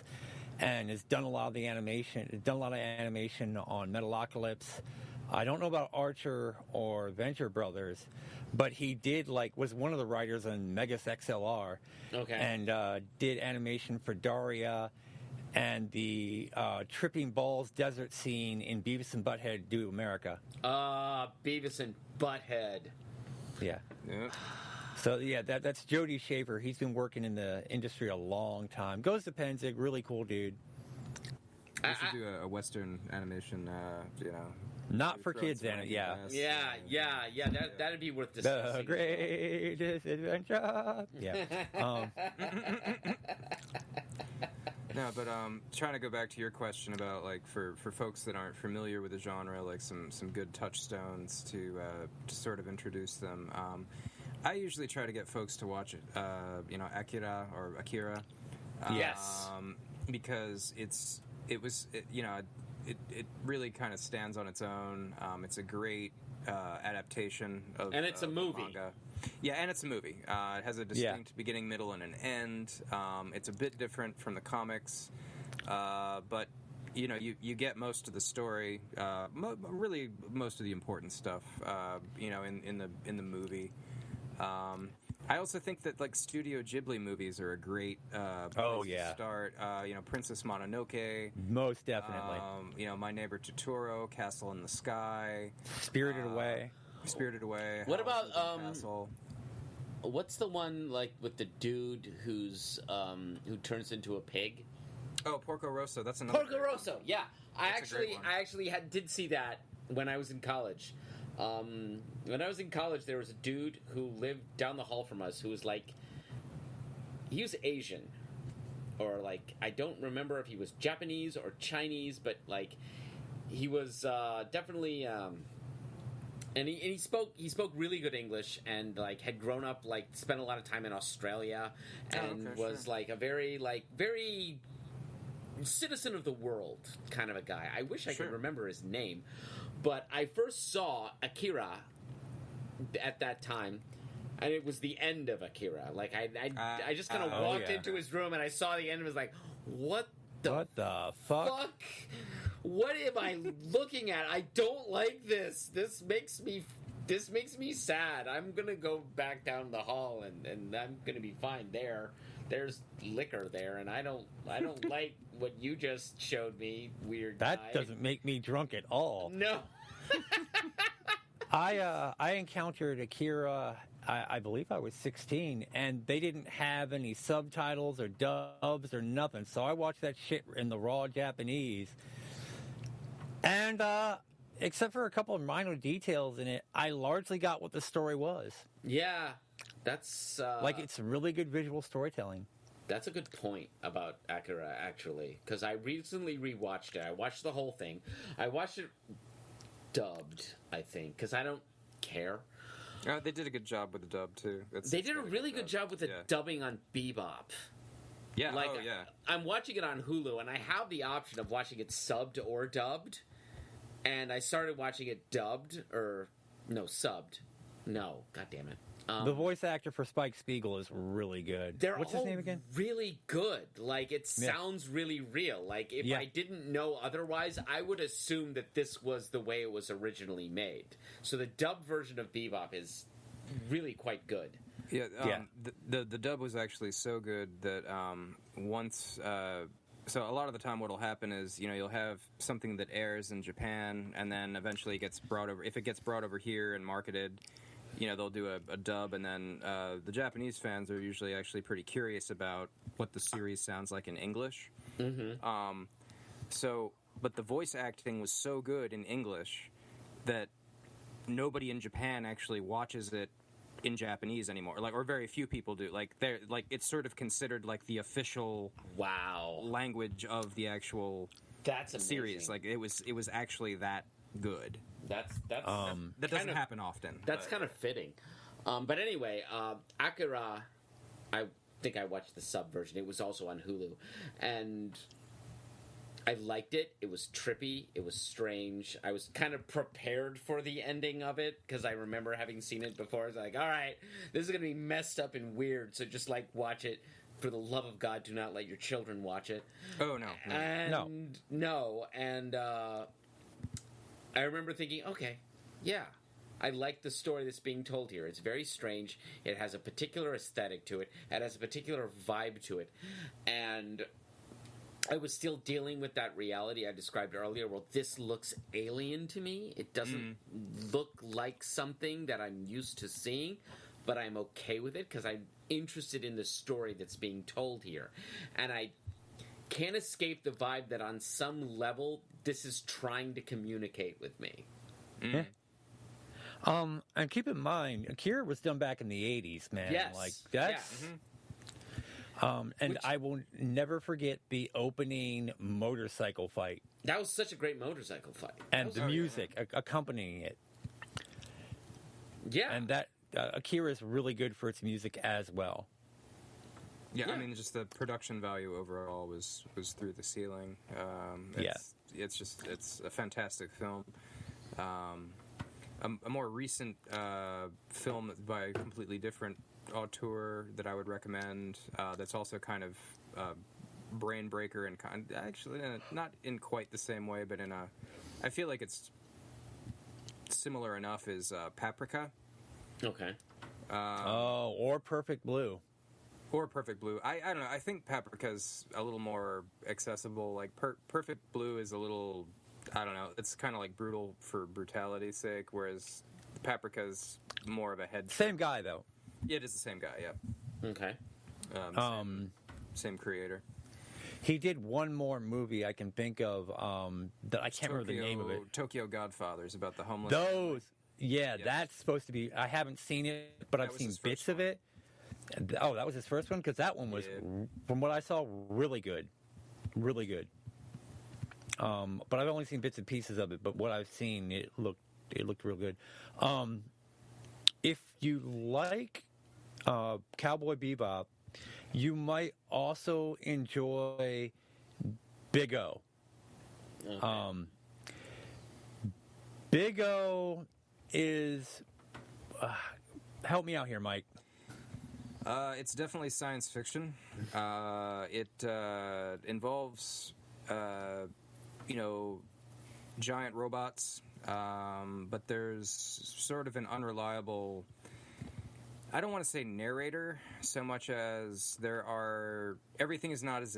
and has done a lot of animation on Metalocalypse. I don't know about Archer or Venture Brothers, but he was one of the writers on Megas XLR. Okay. And did animation for Daria and the Tripping Balls desert scene in Beavis and Butthead Do America. Beavis and Butthead. Yeah. Yeah. So, that's Jody Shaver. He's been working in the industry a long time. Goes to Penzig, really cool dude. We should do a Western animation, Not for kids, Anna. Yeah. That'd be worth discussing. The greatest adventure. Yeah. No, but trying to go back to your question about for folks that aren't familiar with the genre, some good touchstones to sort of introduce them. I usually try to get folks to watch it. Akira. Yes. Because it really kind of stands on its own. It's a great adaptation of, and it's a movie. Manga. Yeah, and it's a movie. It has a distinct beginning, middle, and an end. It's a bit different from the comics, but you get most of the story, really most of the important stuff. In the movie. I also think that like Studio Ghibli movies are a great place to start. Princess Mononoke, most definitely. My Neighbor Totoro, Castle in the Sky, Spirited Away. What about Castle. what's the one like with the dude who turns into a pig? Oh, Porco Rosso. That's another. Porco Rosso. Yeah, I That's a great one. actually did see that when I was in college. When I was in college, there was a dude who lived down the hall from us who was like, he was Asian, or like I don't remember if he was Japanese or Chinese, but like he was definitely. And he spoke really good English, and like had grown up, like spent a lot of time in Australia, and was like a very citizen of the world kind of a guy. I wish I could remember his name, but I first saw Akira at that time, and it was the end of Akira. Like I just kind of walked into his room and I saw the end and was like, what the fuck? What am I looking at? I don't like this. This makes me sad. I'm gonna go back down the hall and I'm gonna be fine there. There's liquor there, and I don't like what you just showed me, weird guy. That doesn't make me drunk at all. No. I encountered Akira, I believe I was 16, and they didn't have any subtitles or dubs or nothing, so I watched that shit in the raw Japanese. And except for a couple of minor details in it, I largely got what the story was. Yeah, that's... like, it's really good visual storytelling. That's a good point about Akira, actually, because I recently rewatched it. I watched the whole thing. I watched it dubbed, I think, because I don't care. They did a good job with the dub, too. They did a really good job with the dubbing on Bebop. Yeah, like, I'm watching it on Hulu, and I have the option of watching it subbed or dubbed. And I started watching it dubbed, subbed. No, god damn it. The voice actor for Spike Spiegel is really good. What's his name again? Really good. Like, it sounds really real. Like, if I didn't know otherwise, I would assume that this was the way it was originally made. So the dubbed version of Bebop is really quite good. Yeah, the dub was actually so good that once... So a lot of the time what'll happen is, you'll have something that airs in Japan, and then eventually it gets brought over. If it gets brought over here and marketed, they'll do a dub, and then the Japanese fans are usually actually pretty curious about what the series sounds like in English. Mm-hmm. But the voice acting was so good in English that nobody in Japan actually watches it in Japanese anymore, or very few people do. It's sort of considered like the official language of the actual series. Like it was actually that good. That doesn't happen often. That's kind of fitting. But anyway, Akira, I think I watched the sub version. It was also on Hulu, and I liked it. It was trippy. It was strange. I was kind of prepared for the ending of it because I remember having seen it before. I was like, all right, this is going to be messed up and weird, so just, watch it. For the love of God, do not let your children watch it. Oh, no. And I remember thinking, okay, yeah, I like the story that's being told here. It's very strange. It has a particular aesthetic to it. It has a particular vibe to it. And I was still dealing with that reality I described earlier. Well, this looks alien to me. It doesn't look like something that I'm used to seeing, but I'm okay with it because I'm interested in the story that's being told here. And I can't escape the vibe that on some level, this is trying to communicate with me. Yeah. And keep in mind, Akira was done back in the 80s, man. Yes. Like, that's... And I will never forget the opening motorcycle fight. That was such a great motorcycle fight. And the music accompanying it. Yeah. And that Akira is really good for its music as well. Yeah, Yeah. I mean, just the production value overall was through the ceiling. It's a fantastic film. A more recent film by a completely different auteur that I would recommend. That's also kind of brain breaker and actually not in quite the same way, but I feel like it's similar enough. Is Paprika. Okay. Or Perfect Blue. Or Perfect Blue. I don't know. I think Paprika's a little more accessible. Like Perfect Blue is a little, I don't know. It's kind of like brutal for brutality's sake, whereas Paprika's more of a head. Same guy though. Yeah, it is the same guy. Yeah. Okay. Same creator. He did one more movie I can think of that I can't remember the name of it. Tokyo Godfathers, about the homeless. Those, yeah, Yes. That's supposed to be. I haven't seen it, but I've was seen his first bits of one. it. Oh, that was his first one, because that one was, Yeah. from what I saw, really good, really good. But I've only seen bits and pieces of it. But what I've seen, it looked real good. If you like Cowboy Bebop, you might also enjoy Big O. Okay. Big O is. Help me out here, Mike. It's definitely science fiction. It involves, giant robots, but there's sort of an unreliable. I don't want to say narrator so much as everything is not as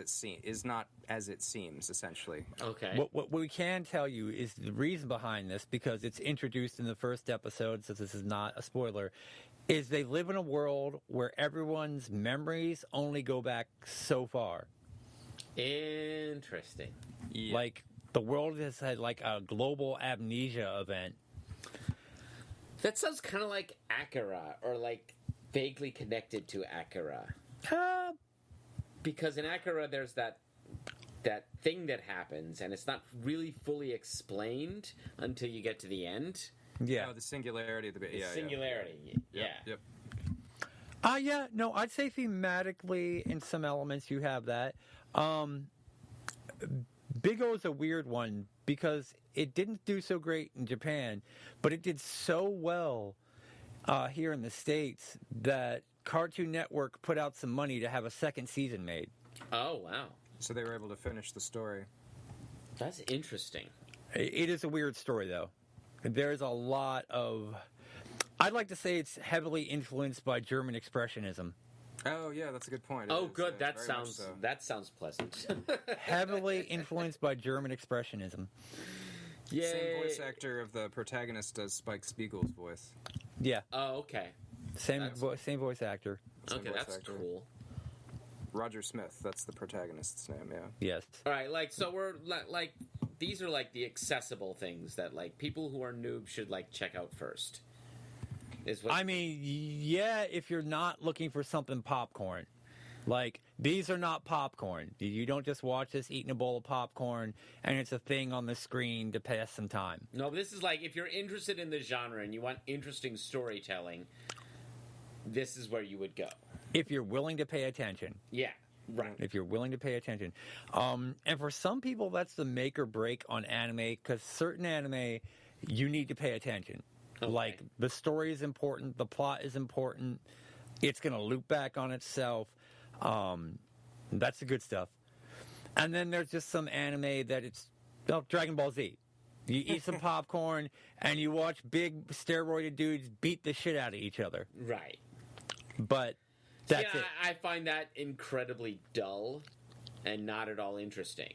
it seems essentially. Okay. What we can tell you is the reason behind this, because it's introduced in the first episode, so this is not a spoiler, is they live in a world where everyone's memories only go back so far. Interesting. Yeah. Like, the world has had like a global amnesia event. That sounds kind of like Akira, or like vaguely connected to Akira. Because in Akira, there's that thing that happens, and it's not really fully explained until you get to the end. Yeah. The singularity of the The yeah, singularity. yeah. Yeah. Yep. Yeah, no, I'd say thematically in some elements you have that. Big O is a weird one because it didn't do so great in Japan, but it did so well here in the States that Cartoon Network put out some money to have a second season made. Oh, wow. So they were able to finish the story. That's interesting. It is a weird story, though. There's a lot of... I'd like to say it's heavily influenced by German Expressionism. Oh yeah, that's a good point. Oh, It is, good. That very much sounds so. that sounds pleasant. Heavily influenced by German Expressionism. Yay. Same voice actor of the protagonist does Spike Spiegel's voice. Yeah, Oh, okay. same voice actor. Same Okay, voice that's actor. cool. Roger Smith, that's the protagonist's name. Yeah. Yes. All right, so we're like these are like the accessible things that like people who are noobs should like check out first. Is what I mean, yeah, if you're not looking for something popcorn. Like, these are not popcorn. You don't just watch this eating a bowl of popcorn and it's a thing on the screen to pass some time. No, but this is like if you're interested in the genre and you want interesting storytelling, this is where you would go. If you're willing to pay attention. Yeah, right. If you're willing to pay attention. And for some people, that's the make or break on anime, because certain anime, you need to pay attention. Okay. Like, the story is important, the plot is important, it's going to loop back on itself. That's the good stuff. And then there's just some anime that it's Dragon Ball Z. You eat some popcorn and you watch big steroided dudes beat the shit out of each other. Right. But that's yeah, it. I find that incredibly dull and not at all interesting.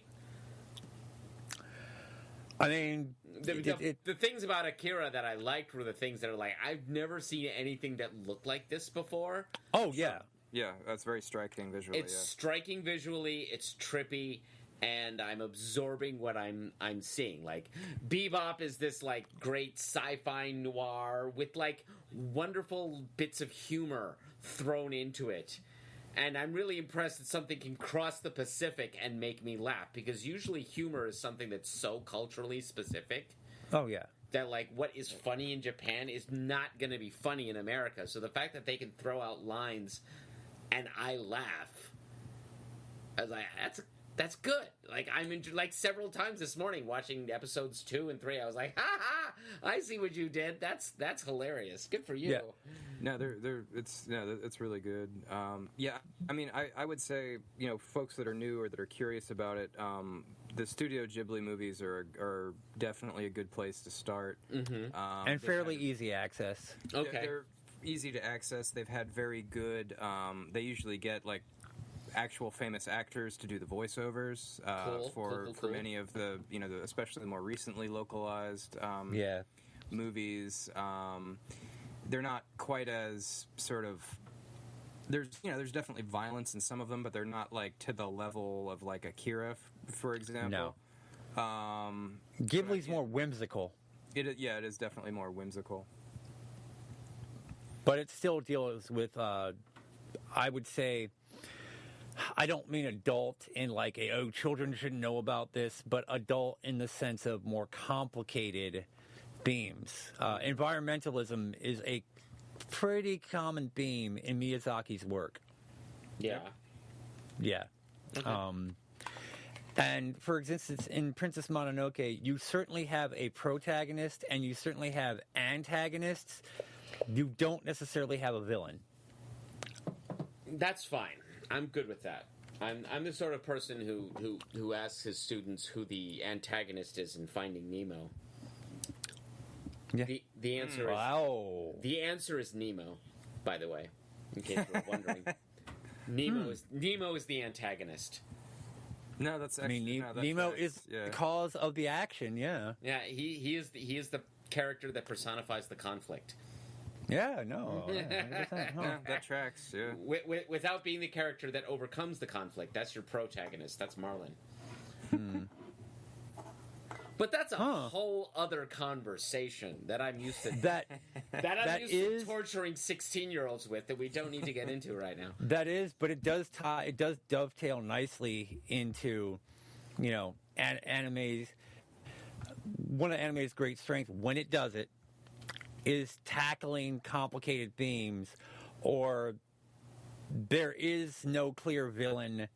I mean, The things about Akira that I liked were the things that are like, I've never seen anything that looked like this before. oh yeah. Yeah, that's very striking visually. It's striking visually, it's trippy, and I'm absorbing what I'm seeing. Like, Bebop is this like great sci-fi noir with like wonderful bits of humor thrown into it. And I'm really impressed that something can cross the Pacific and make me laugh, because usually humor is something that's so culturally specific Oh yeah. that like what is funny in Japan is not going to be funny in America. So the fact that they can throw out lines and I laugh, I was like, that's good. Like like several times this morning watching episodes 2 and 3, I was like, ha ha! I see what you did. That's hilarious. Good for you. Yeah. No, it's really good. Yeah, I mean, I would say, you know, folks that are new or that are curious about it, the Studio Ghibli movies are definitely a good place to start. Mm-hmm. And fairly easy access. Okay. They're easy to access. They've had very good. They usually get like actual famous actors to do the voiceovers for many of the, you know, especially the more recently localized movies. They're not quite as sort of there's definitely violence in some of them, but they're not like to the level of like Akira, for example. No. Ghibli's more whimsical. It is definitely more whimsical. But it still deals with, I would say, I don't mean adult in like children shouldn't know about this, but adult in the sense of more complicated themes. Environmentalism is a pretty common theme in Miyazaki's work. Yeah. Yeah. Okay. And for instance, in Princess Mononoke, you certainly have a protagonist and you certainly have antagonists. You don't necessarily have a villain. That's fine. I'm good with that. I'm the sort of person who asks his students who the antagonist is in Finding Nemo. Yeah. The answer is the answer is Nemo, by the way, in case you were wondering. Nemo is the antagonist. No, that's actually Nemo is the cause of the action. Yeah. Yeah, he is the character that personifies the conflict. Yeah, no. That tracks, yeah. Without being the character that overcomes the conflict, that's your protagonist. That's Marlin. But that's a whole other conversation that I'm used to. That I'm used to torturing 16-year-olds with that we don't need to get into right now. That is, but it does dovetail nicely into, you know, anime's one of anime's great strengths when it does it is tackling complicated themes, or there is no clear villain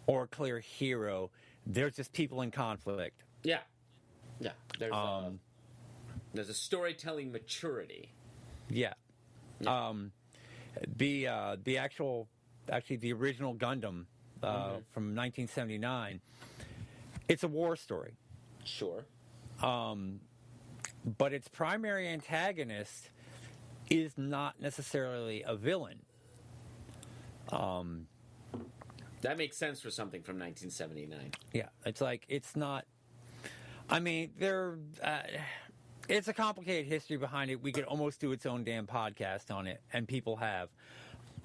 or clear hero. There's just people in conflict. Yeah. Yeah. There's a storytelling maturity. Yeah. The original Gundam from 1979. It's a war story. Sure. But its primary antagonist is not necessarily a villain. That makes sense for something from 1979. Yeah, it's like, it's not... I mean, it's a complicated history behind it. We could almost do its own damn podcast on it, and people have.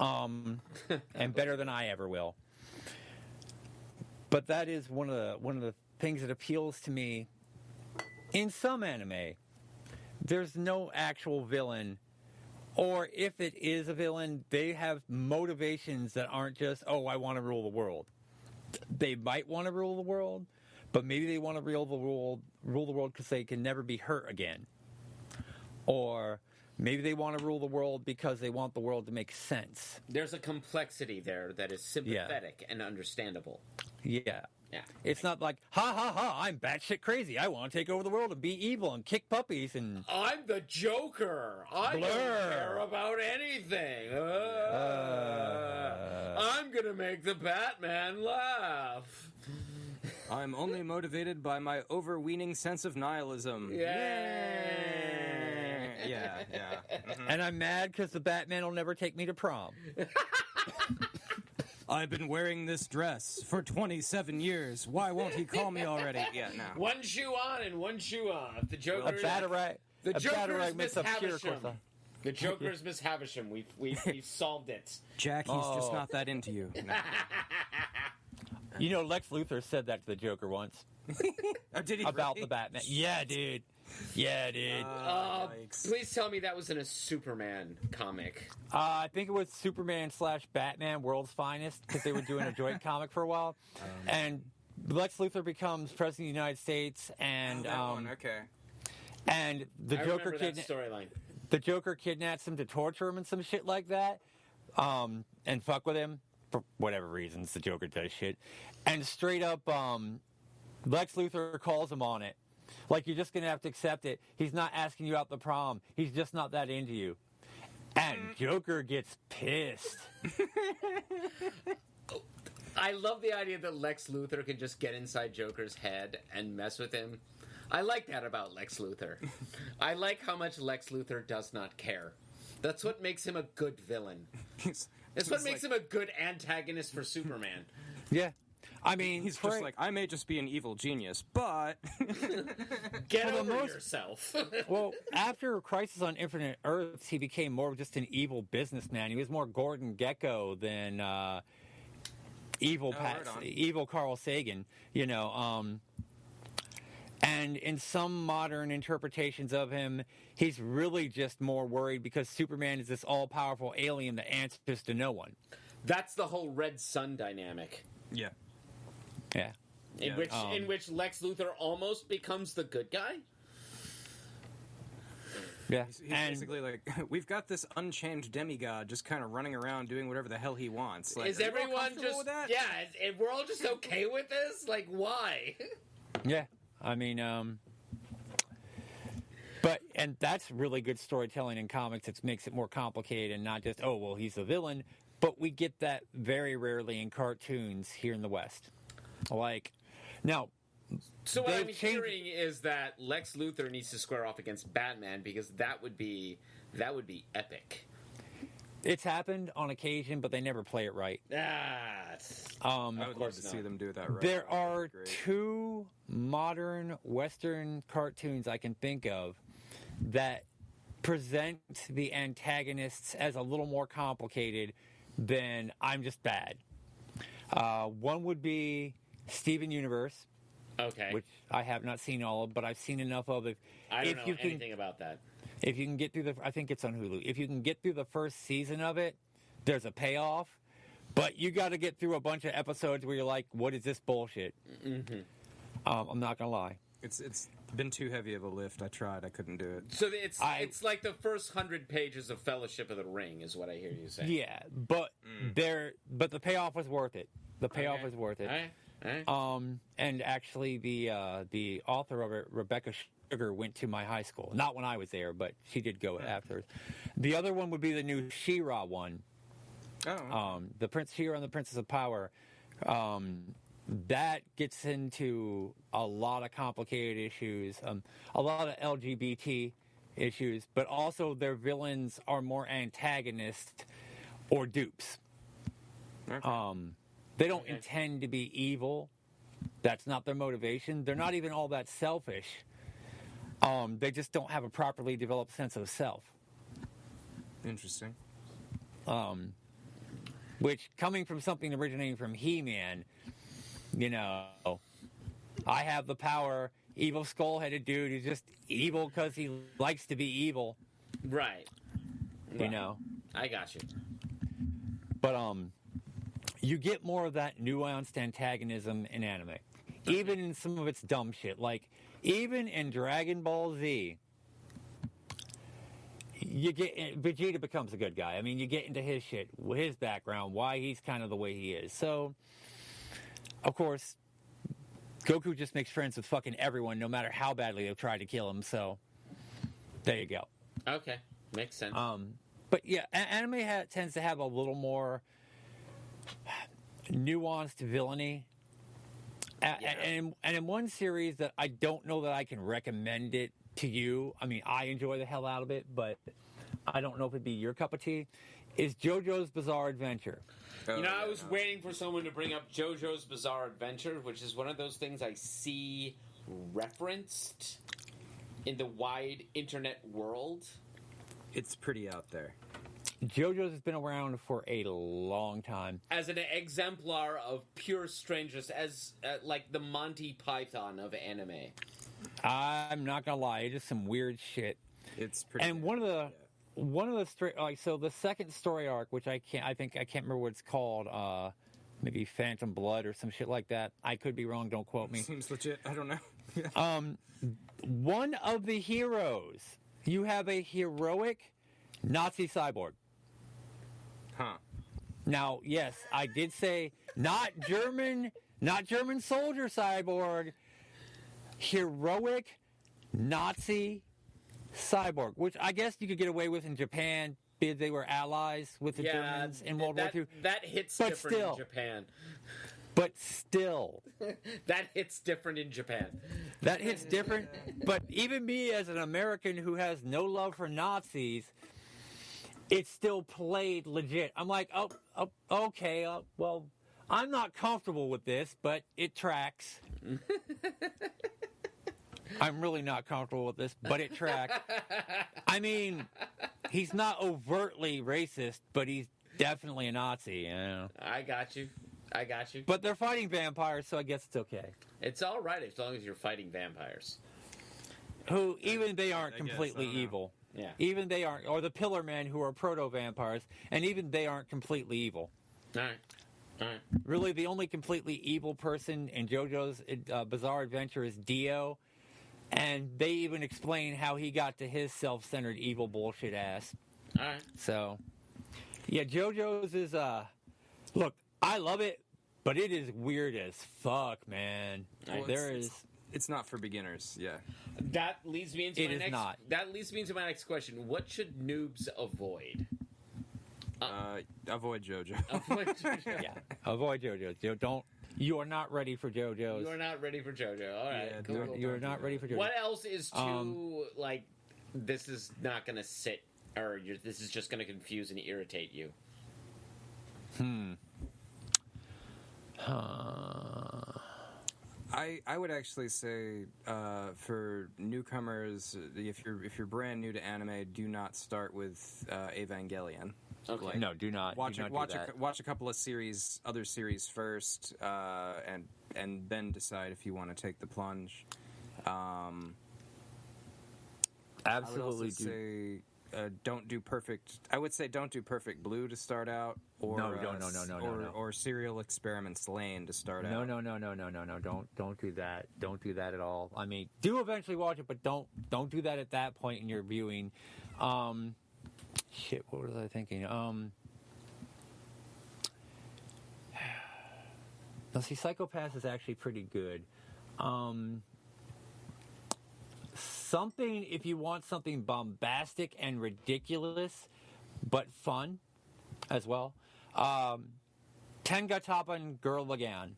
And better than I ever will. But that is one of the things that appeals to me in some anime. There's no actual villain, or if it is a villain, they have motivations that aren't just, oh, I want to rule the world. They might want to rule the world, but maybe they want to rule the world because they can never be hurt again. Or maybe they want to rule the world because they want the world to make sense. There's a complexity there that is sympathetic and understandable. Yeah. Yeah. It's not like, ha ha ha, I'm batshit crazy. I want to take over the world and be evil and kick puppies and... I'm the Joker. I don't care about anything. I'm going to make the Batman laugh. I'm only motivated by my overweening sense of nihilism. Yeah. Mm-hmm. And I'm mad because the Batman will never take me to prom. I've been wearing this dress for 27 years. Why won't he call me already? Yeah, no. One shoe on and one shoe off. The Joker. The Joker is Miss Havisham. The Joker is Miss Havisham. We've solved it. Jack, he's just not that into you. No. You know, Lex Luthor said that to the Joker once. Oh, did he about really? the Batman. Yeah, dude. Please tell me that was in a Superman comic. I think it was Superman / Batman, World's Finest, because they were doing a joint comic for a while. And Lex Luthor becomes president of the United States, and that one, okay. And the I Joker remember that storyline. the Joker kidnaps him to torture him and some shit like that, and fuck with him for whatever reasons. The Joker does shit, and straight up, Lex Luthor calls him on it. Like, you're just gonna have to accept it. He's not asking you out the prom. He's just not that into you. And Joker gets pissed. I love the idea that Lex Luthor can just get inside Joker's head and mess with him. I like that about Lex Luthor. I like how much Lex Luthor does not care. That's what makes him a good villain. It's what makes him a good antagonist for Superman. Yeah. I mean, He's just like, I may just be an evil genius, but Get over yourself. well, after Crisis on Infinite Earths, he became more of just an evil businessman. He was more Gordon Gekko than evil evil Carl Sagan, you know. And in some modern interpretations of him, he's really just more worried because Superman is this all-powerful alien that answers to no one. That's the whole Red Sun dynamic. yeah. Yeah. In which Lex Luthor almost becomes the good guy. Yeah. He's basically like, we've got this unchained demigod just kind of running around doing whatever the hell he wants. Like, Is are you all everyone comfortable just with that? we're all just okay with this? Like, why? Yeah. I mean, and that's really good storytelling in comics. It makes it more complicated and not just, oh, well, he's the villain. But we get that very rarely in cartoons here in the West. Like, now, So what I'm hearing is that Lex Luthor needs to square off against Batman because that would be epic. it's happened on occasion, but they never play it right. I I would love to see them do that right. There are Great. two modern Western cartoons I can think of that present the antagonists as a little more complicated than I'm just bad. One would be Steven Universe, Okay. which I have not seen all of, but I've seen enough of it. I don't If know you can- anything about that. If you can get through I think it's on Hulu. If you can get through the first season of it, there's a payoff. But you got to get through a bunch of episodes where you're like, what is this bullshit? Mm-hmm. I'm not going to lie. It's been too heavy of a lift. I tried. I couldn't do it. So it's like the first 100 pages of Fellowship of the Ring is what I hear you say. Yeah, but the payoff was worth it. The payoff was worth it. All right. And actually, the author of it, Rebecca Sugar, went to my high school. Not when I was there, but she did go afterwards. The other one would be the new She-Ra one. Oh. The Prince She-Ra and the Princess of Power. That gets into a lot of complicated issues, a lot of LGBT issues, but also their villains are more antagonists or dupes. Okay. They don't intend to be evil. That's not their motivation. They're not even all that selfish. They just don't have a properly developed sense of self. Interesting. Which, coming from something originating from He-Man, you know, I have the power. Evil skull-headed dude is just evil because he likes to be evil. Right. You know. I got you. But you get more of that nuanced antagonism in anime, even in some of its dumb shit. Like even in Dragon Ball Z, you get Vegeta becomes a good guy. I mean, you get into his shit, his background, why he's kind of the way he is. So, of course, Goku just makes friends with fucking everyone, no matter how badly they've tried to kill him. So, there you go. Okay. Makes sense. But yeah, anime tends to have a little more nuanced villainy. And in one series that I don't know that I can recommend it to you, I mean, I enjoy the hell out of it, but I don't know if it'd be your cup of tea, is JoJo's Bizarre Adventure. I was waiting for someone to bring up JoJo's Bizarre Adventure, which is one of those things I see referenced in the wide internet world. It's pretty out there. JoJo's has been around for a long time. As an exemplar of pure strangeness, as like the Monty Python of anime. I'm not gonna lie, it's just some weird shit. It's pretty. And one of the so the second story arc, which I can't remember what it's called. Maybe Phantom Blood or some shit like that. I could be wrong. Don't quote me. Seems legit. I don't know. one of the heroes. You have a heroic Nazi cyborg. Huh. Now, yes, I did say not German soldier cyborg. Heroic Nazi cyborg, which I guess you could get away with in Japan because they were allies with the Germans in World War II. That hits But different still. in Japan. But still, That hits different in Japan. that hits different. But even me, as an American who has no love for Nazis, it still played legit. I'm like, okay, well, I'm not comfortable with this, but it tracks. I'm really not comfortable with this, but it tracks. I mean, he's not overtly racist, but he's definitely a Nazi, you know? I got you. But they're fighting vampires, so I guess it's okay. It's all right as long as you're fighting vampires. Who, even they aren't I guess, completely I don't know. evil. Yeah. Even they aren't, or the Pillar Men, who are proto-vampires, and even they aren't completely evil. All right. Really, the only completely evil person in JoJo's Bizarre Adventure is Dio, and they even explain how he got to his self-centered evil bullshit ass. All right. So, yeah, JoJo's is, look, I love it, but it is weird as fuck, man. Well, It's not for beginners. Yeah. That leads me into It my is next. not. That leads me into my next question. What should noobs avoid? Avoid JoJo. Avoid Yeah, avoid JoJo's. You are not ready for JoJo's. You are not ready for JoJo. All right. Yeah, cool. You are not ready for JoJo's. What else is too like? This is not going to sit, or this is just going to confuse and irritate you. I would actually say for newcomers, if you're brand new to anime, do not start with Evangelion. Okay. No, do not. Watch do not watch do that. watch a couple of other series first, and then decide if you want to take the plunge. I would Absolutely also do. say don't do perfect. I would say don't do Perfect Blue to start out, or No. or Serial Experiments Lane to start No. out. Don't do that. Don't do that at all. I mean, do eventually watch it, but don't do that at that point in your viewing. Shit, what was I thinking? Now, see, Psychopaths is actually pretty good. Something, if you want something bombastic and ridiculous, but fun as well. Tenga Toppan Girl Lagan.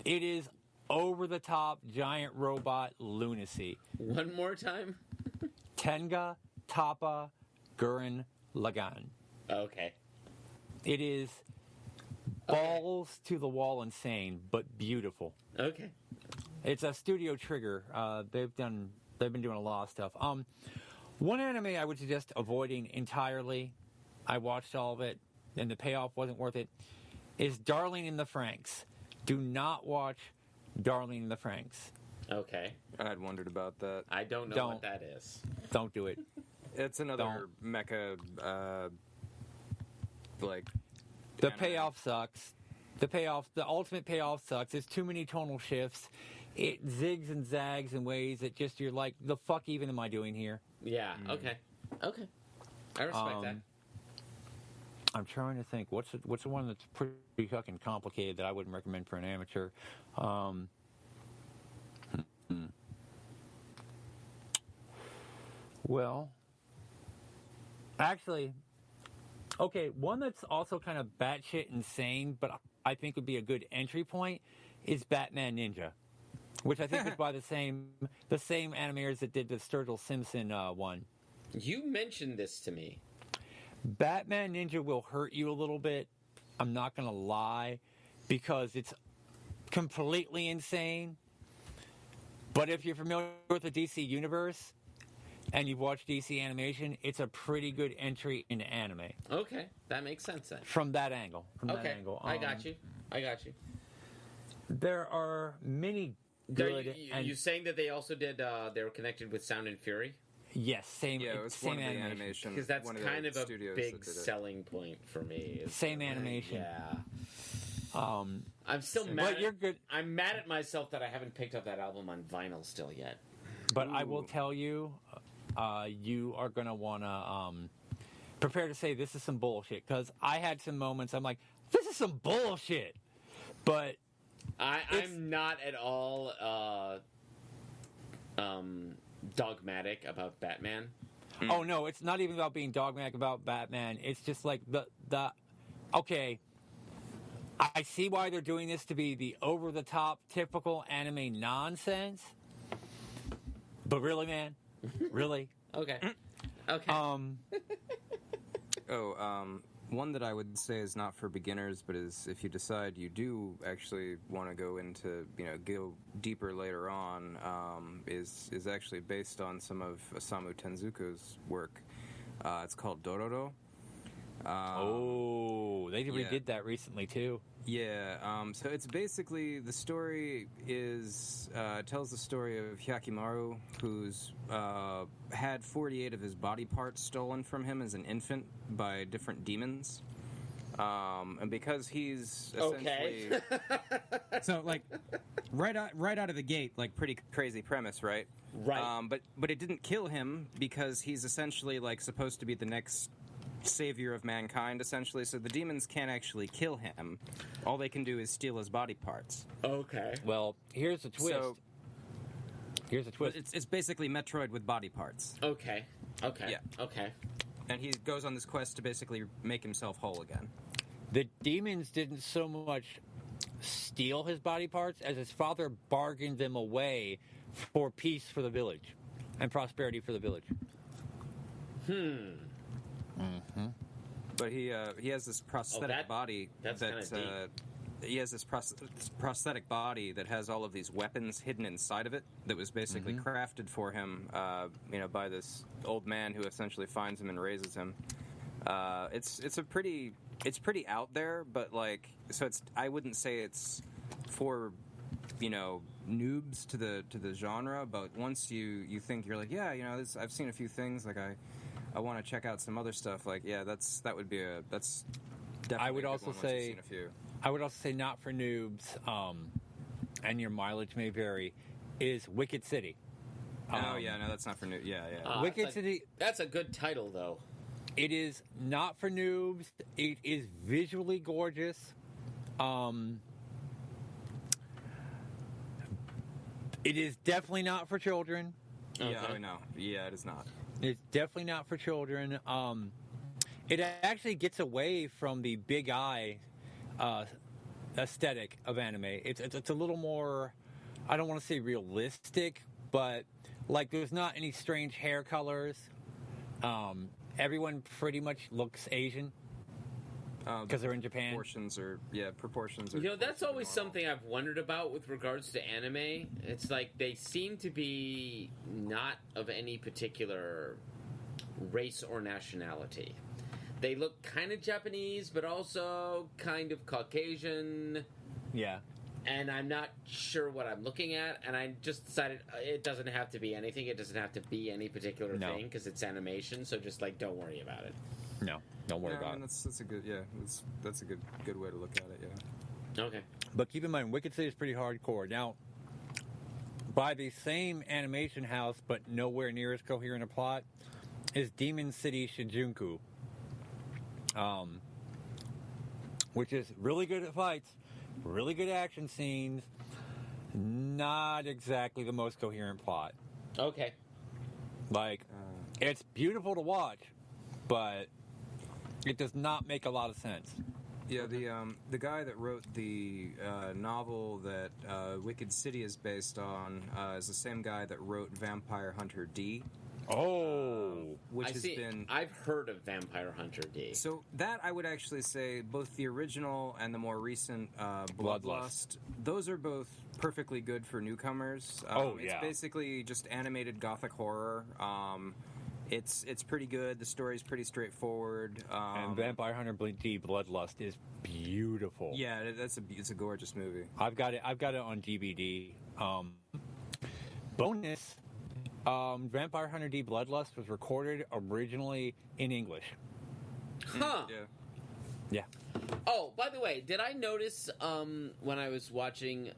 It is over the top giant robot lunacy. One more time. Tenga Toppa Gurren Lagann. Okay. It is balls to the wall insane, but beautiful. Okay. It's a Studio Trigger. They've been doing a lot of stuff. One anime I would suggest avoiding entirely. I watched all of it, and the payoff wasn't worth it. Is Darling in the Franxx. Do not watch Darling in the Franxx. Okay. I had wondered about that. I don't know what that is. Don't do it. It's another mecha, like The anime. payoff sucks. The ultimate payoff sucks. There's too many tonal shifts. It zigs and zags in ways that just you're like, the fuck even am I doing here? Yeah. Okay. Okay. I respect that. I'm trying to think. What's the one that's pretty fucking complicated that I wouldn't recommend for an amateur? Well, actually, okay, one that's also kind of batshit insane, but I think would be a good entry point is Batman Ninja, which I think was by the same animators that did the Sturgill Simpson one. You mentioned this to me. Batman Ninja will hurt you a little bit. I'm not going to lie, because it's completely insane. But if you're familiar with the DC universe and you've watched DC animation, it's a pretty good entry into anime. Okay, that makes sense then. From that angle. Okay, I got you. There are many good. You saying that they also did? They were connected with Sound and Fury. Yes, same. Yeah, it was same one of the animation. animation. Because that's one of kind the of a studios big that did it. selling point for me. Same animation. Yeah. Um, I'm still mad. but you're good. I'm mad at myself that I haven't picked up that album on vinyl still yet. But I will Ooh. tell you, you are going to want to prepare to say this is some bullshit. Because I had some moments I'm like, this is some bullshit. But I'm not at all dogmatic about Batman. oh no, it's not even about being dogmatic about Batman. It's just like the okay. I see why they're doing this to be the over the top typical anime nonsense. But really, man, really. Okay. Okay. One that I would say is not for beginners, but is if you decide you do actually want to go into, go deeper later on, is actually based on some of Osamu Tezuka's work. It's called Dororo. They redid that recently too. Yeah, so it's basically the story is tells the story of Hyakimaru, who's had 48 of his body parts stolen from him as an infant by different demons, and because he's essentially so like right out of the gate, like pretty crazy premise, right? Right. But it didn't kill him because he's essentially like supposed to be the next savior of mankind, essentially, so the demons can't actually kill him. All they can do is steal his body parts. Okay. Well, here's the twist. Here's the twist. It's basically Metroid with body parts. Okay. Okay. Yeah. Okay. And he goes on this quest to basically make himself whole again. The demons didn't so much steal his body parts as his father bargained them away for peace for the village and prosperity for the village. But he has this prosthetic body that's he has this prosthetic body that has all of these weapons hidden inside of it that was basically crafted for him, by this old man who essentially finds him and raises him. It's pretty out there, but like, so I wouldn't say it's for noobs to the genre, but once you think you're like, yeah, I've seen a few things, like I want to check out some other stuff. Like, yeah, that's definitely. I would a good also one once you've say seen a few. I would also say not for noobs, and your mileage may vary. Is Wicked City? No, that's not for new. Yeah. Wicked City. That's a good title, though. It is not for noobs. It is visually gorgeous. It is definitely not for children. Okay. Yeah, no. Yeah, it is not. It's definitely not for children. It actually gets away from the big eye aesthetic of anime. It's a little more, I don't want to say realistic, but like there's not any strange hair colors. Everyone pretty much looks Asian because they're in Japan. Proportions are. That's always normal. something I've wondered about with regards to anime. It's like they seem to be not of any particular race or nationality. They look kind of Japanese, but also kind of Caucasian. Yeah. And I'm not sure what I'm looking at, and I just decided it doesn't have to be anything. It doesn't have to be any particular thing because it's animation. So just like, don't worry about it. No, don't worry about it. That's a good that's a good way to look at it. Yeah. Okay. But keep in mind, Wicked City is pretty hardcore. Now, by the same animation house, but nowhere near as coherent a plot, is Demon City Shinjuku, which is really good at fights, really good action scenes, not exactly the most coherent plot. Okay. Like, it's beautiful to watch, but it does not make a lot of sense. Yeah, the guy that wrote the novel that Wicked City is based on is the same guy that wrote Vampire Hunter D. Which I've heard of Vampire Hunter D. So that I would actually say both the original and the more recent Bloodlust, those are both perfectly good for newcomers. It's basically just animated gothic horror. It's pretty good. The story's pretty straightforward. And Vampire Hunter D Bloodlust is beautiful. Yeah, it's a gorgeous movie. I've got it on DVD. Bonus. Vampire Hunter D Bloodlust was recorded originally in English. Huh. Yeah. Oh, by the way, did I notice when I was watching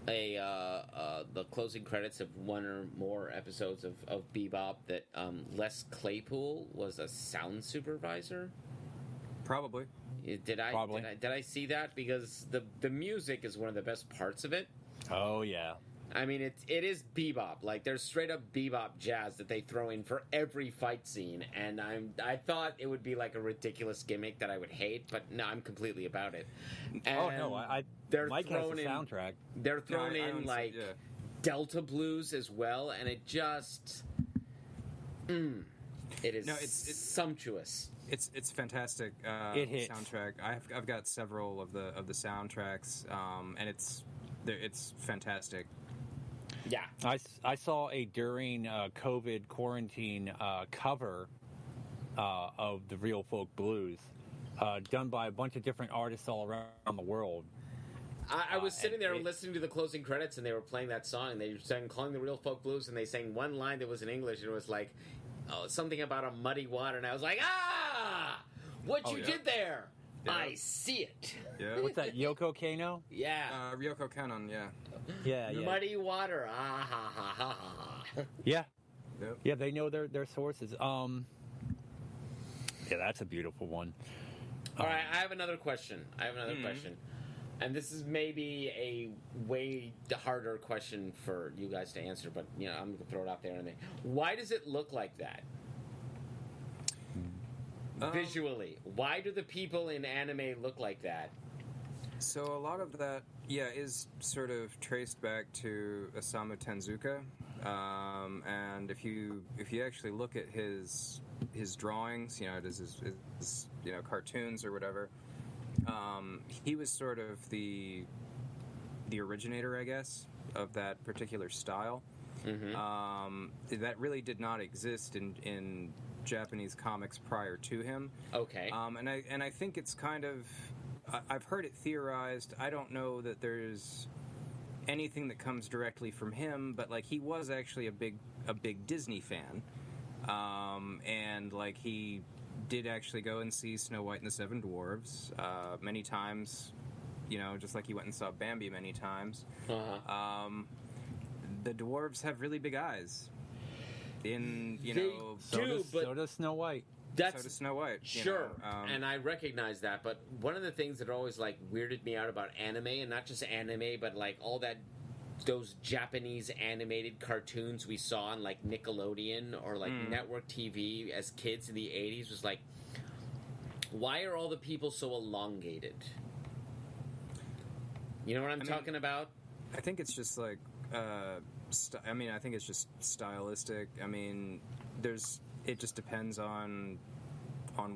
the closing credits of one or more episodes of Bebop that Les Claypool was a sound supervisor? Probably. Probably. Did I see that? Because the music is one of the best parts of it. Oh yeah. I mean, it is bebop. Like, there's straight up bebop jazz that they throw in for every fight scene, and I thought it would be like a ridiculous gimmick that I would hate, but no, I'm completely about it. And Oh no, they're Mike has throwing the in soundtrack. They're throwing I in don't see- like yeah. Delta blues as well, and it just it is No, it's sumptuous. It's fantastic. It hits. Soundtrack. I've got several of the soundtracks, and it's fantastic. Yeah. I saw a during COVID quarantine cover of the Real Folk Blues, done by a bunch of different artists all around the world. I was sitting there it- listening to the closing credits, and they were playing that song, and they sang calling the Real Folk Blues, and they sang one line that was in English, and it was like something about a muddy water, and I was like, what Oh, you yeah. did there? Yeah. I see it. Yeah. What's that, Yoko Kano? Yeah. Ryoko Kannon. Yeah. Yeah, yeah. Muddy water. Ah ha ha ha ha. Yeah. Yep. Yeah, they know their sources. Yeah, that's a beautiful one. All right, I have another question. Question. And this is maybe a way harder question for you guys to answer, but I'm going to throw it out there. Why does it look like that? Visually, why do the people in anime look like that? So a lot of that, is sort of traced back to Osamu Tezuka, and if you actually look at his drawings, his cartoons or whatever, he was sort of the originator, I guess, of that particular style. Mm-hmm. That really did not exist in Japanese comics prior to him. Okay. And I think it's kind of, I've heard it theorized. I don't know that there's anything that comes directly from him, but like he was actually a big Disney fan, and like he did actually go and see Snow White and the Seven Dwarfs many times. Just like he went and saw Bambi many times. Uh-huh. The dwarves have really big eyes. So does Snow White. So does Snow White. Sure, and I recognize that, but one of the things that always like weirded me out about anime, and not just anime, but like all those Japanese animated cartoons we saw on like Nickelodeon or like network TV as kids in the 80s was like, why are all the people so elongated? You know what I'm talking about? I think it's just like, I think it's just stylistic. I mean, it just depends on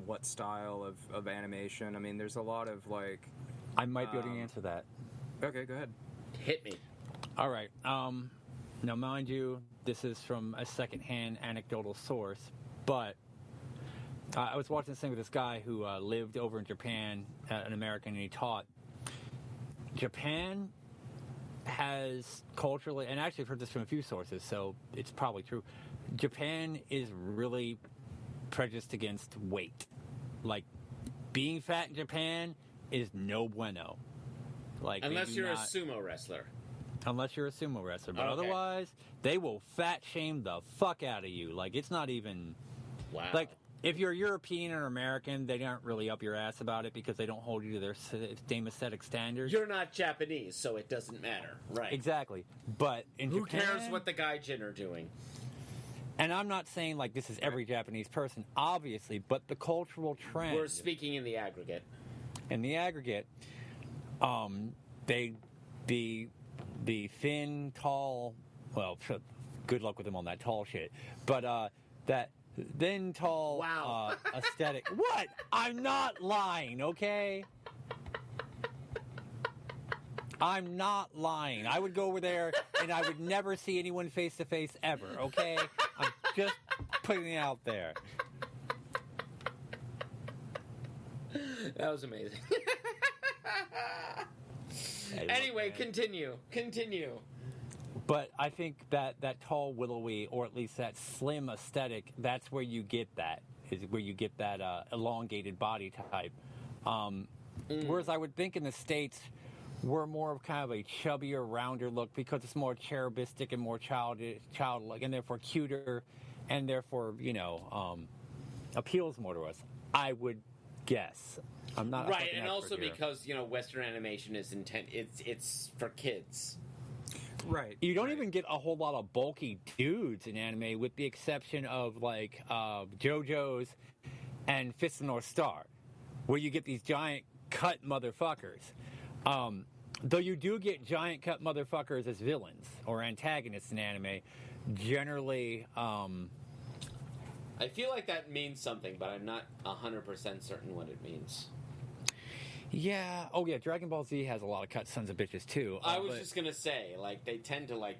what style of animation. I mean, there's a lot of like. I might be able to answer that. Okay, go ahead. Hit me. All right. Now, mind you, this is from a secondhand anecdotal source, but I was watching this thing with this guy who lived over in Japan, an American, and he taught. Japan has culturally, and actually I've heard this from a few sources, so it's probably true. Japan is really prejudiced against weight. Like, being fat in Japan is no bueno. Like, Unless you're not, a sumo wrestler. Unless you're a sumo wrestler. But Okay. otherwise, they will fat shame the fuck out of you. Like, it's not even... Wow. Like, if you're European or American, they aren't really up your ass about it because they don't hold you to their same aesthetic standards. You're not Japanese, so it doesn't matter. Right. Exactly. But in Who Japan... cares what the gaijin are doing? And I'm not saying, like, this is every Japanese person, obviously, but the cultural trend... We're speaking in the aggregate. In the aggregate, they be thin, tall. Well, good luck with them on that tall shit. But that thin, tall Wow. aesthetic. What? I'm not lying, okay? I'm not lying. I would go over there and I would never see anyone face to face ever, okay? I'm just putting it out there. That was amazing. Hey, Anyway, look, man. Continue. But I think that tall, willowy, or at least that slim aesthetic, that's where you get that. Is where you get that elongated body type. Whereas I would think in the States, were more of kind of a chubbier, rounder look because it's more cherubistic and more childlike, and therefore cuter, and therefore appeals more to us. I would guess. I'm not right, and expert also here. because Western animation is it's for kids. Right. You don't even get a whole lot of bulky dudes in anime, with the exception of like JoJo's and Fist of the North Star, where you get these giant cut motherfuckers. Though you do get giant cut motherfuckers as villains or antagonists in anime, generally. I feel like that means something, but I'm not 100% certain what it means. Yeah. Oh, yeah. Dragon Ball Z has a lot of cut sons of bitches too. I was just gonna say, like, they tend to like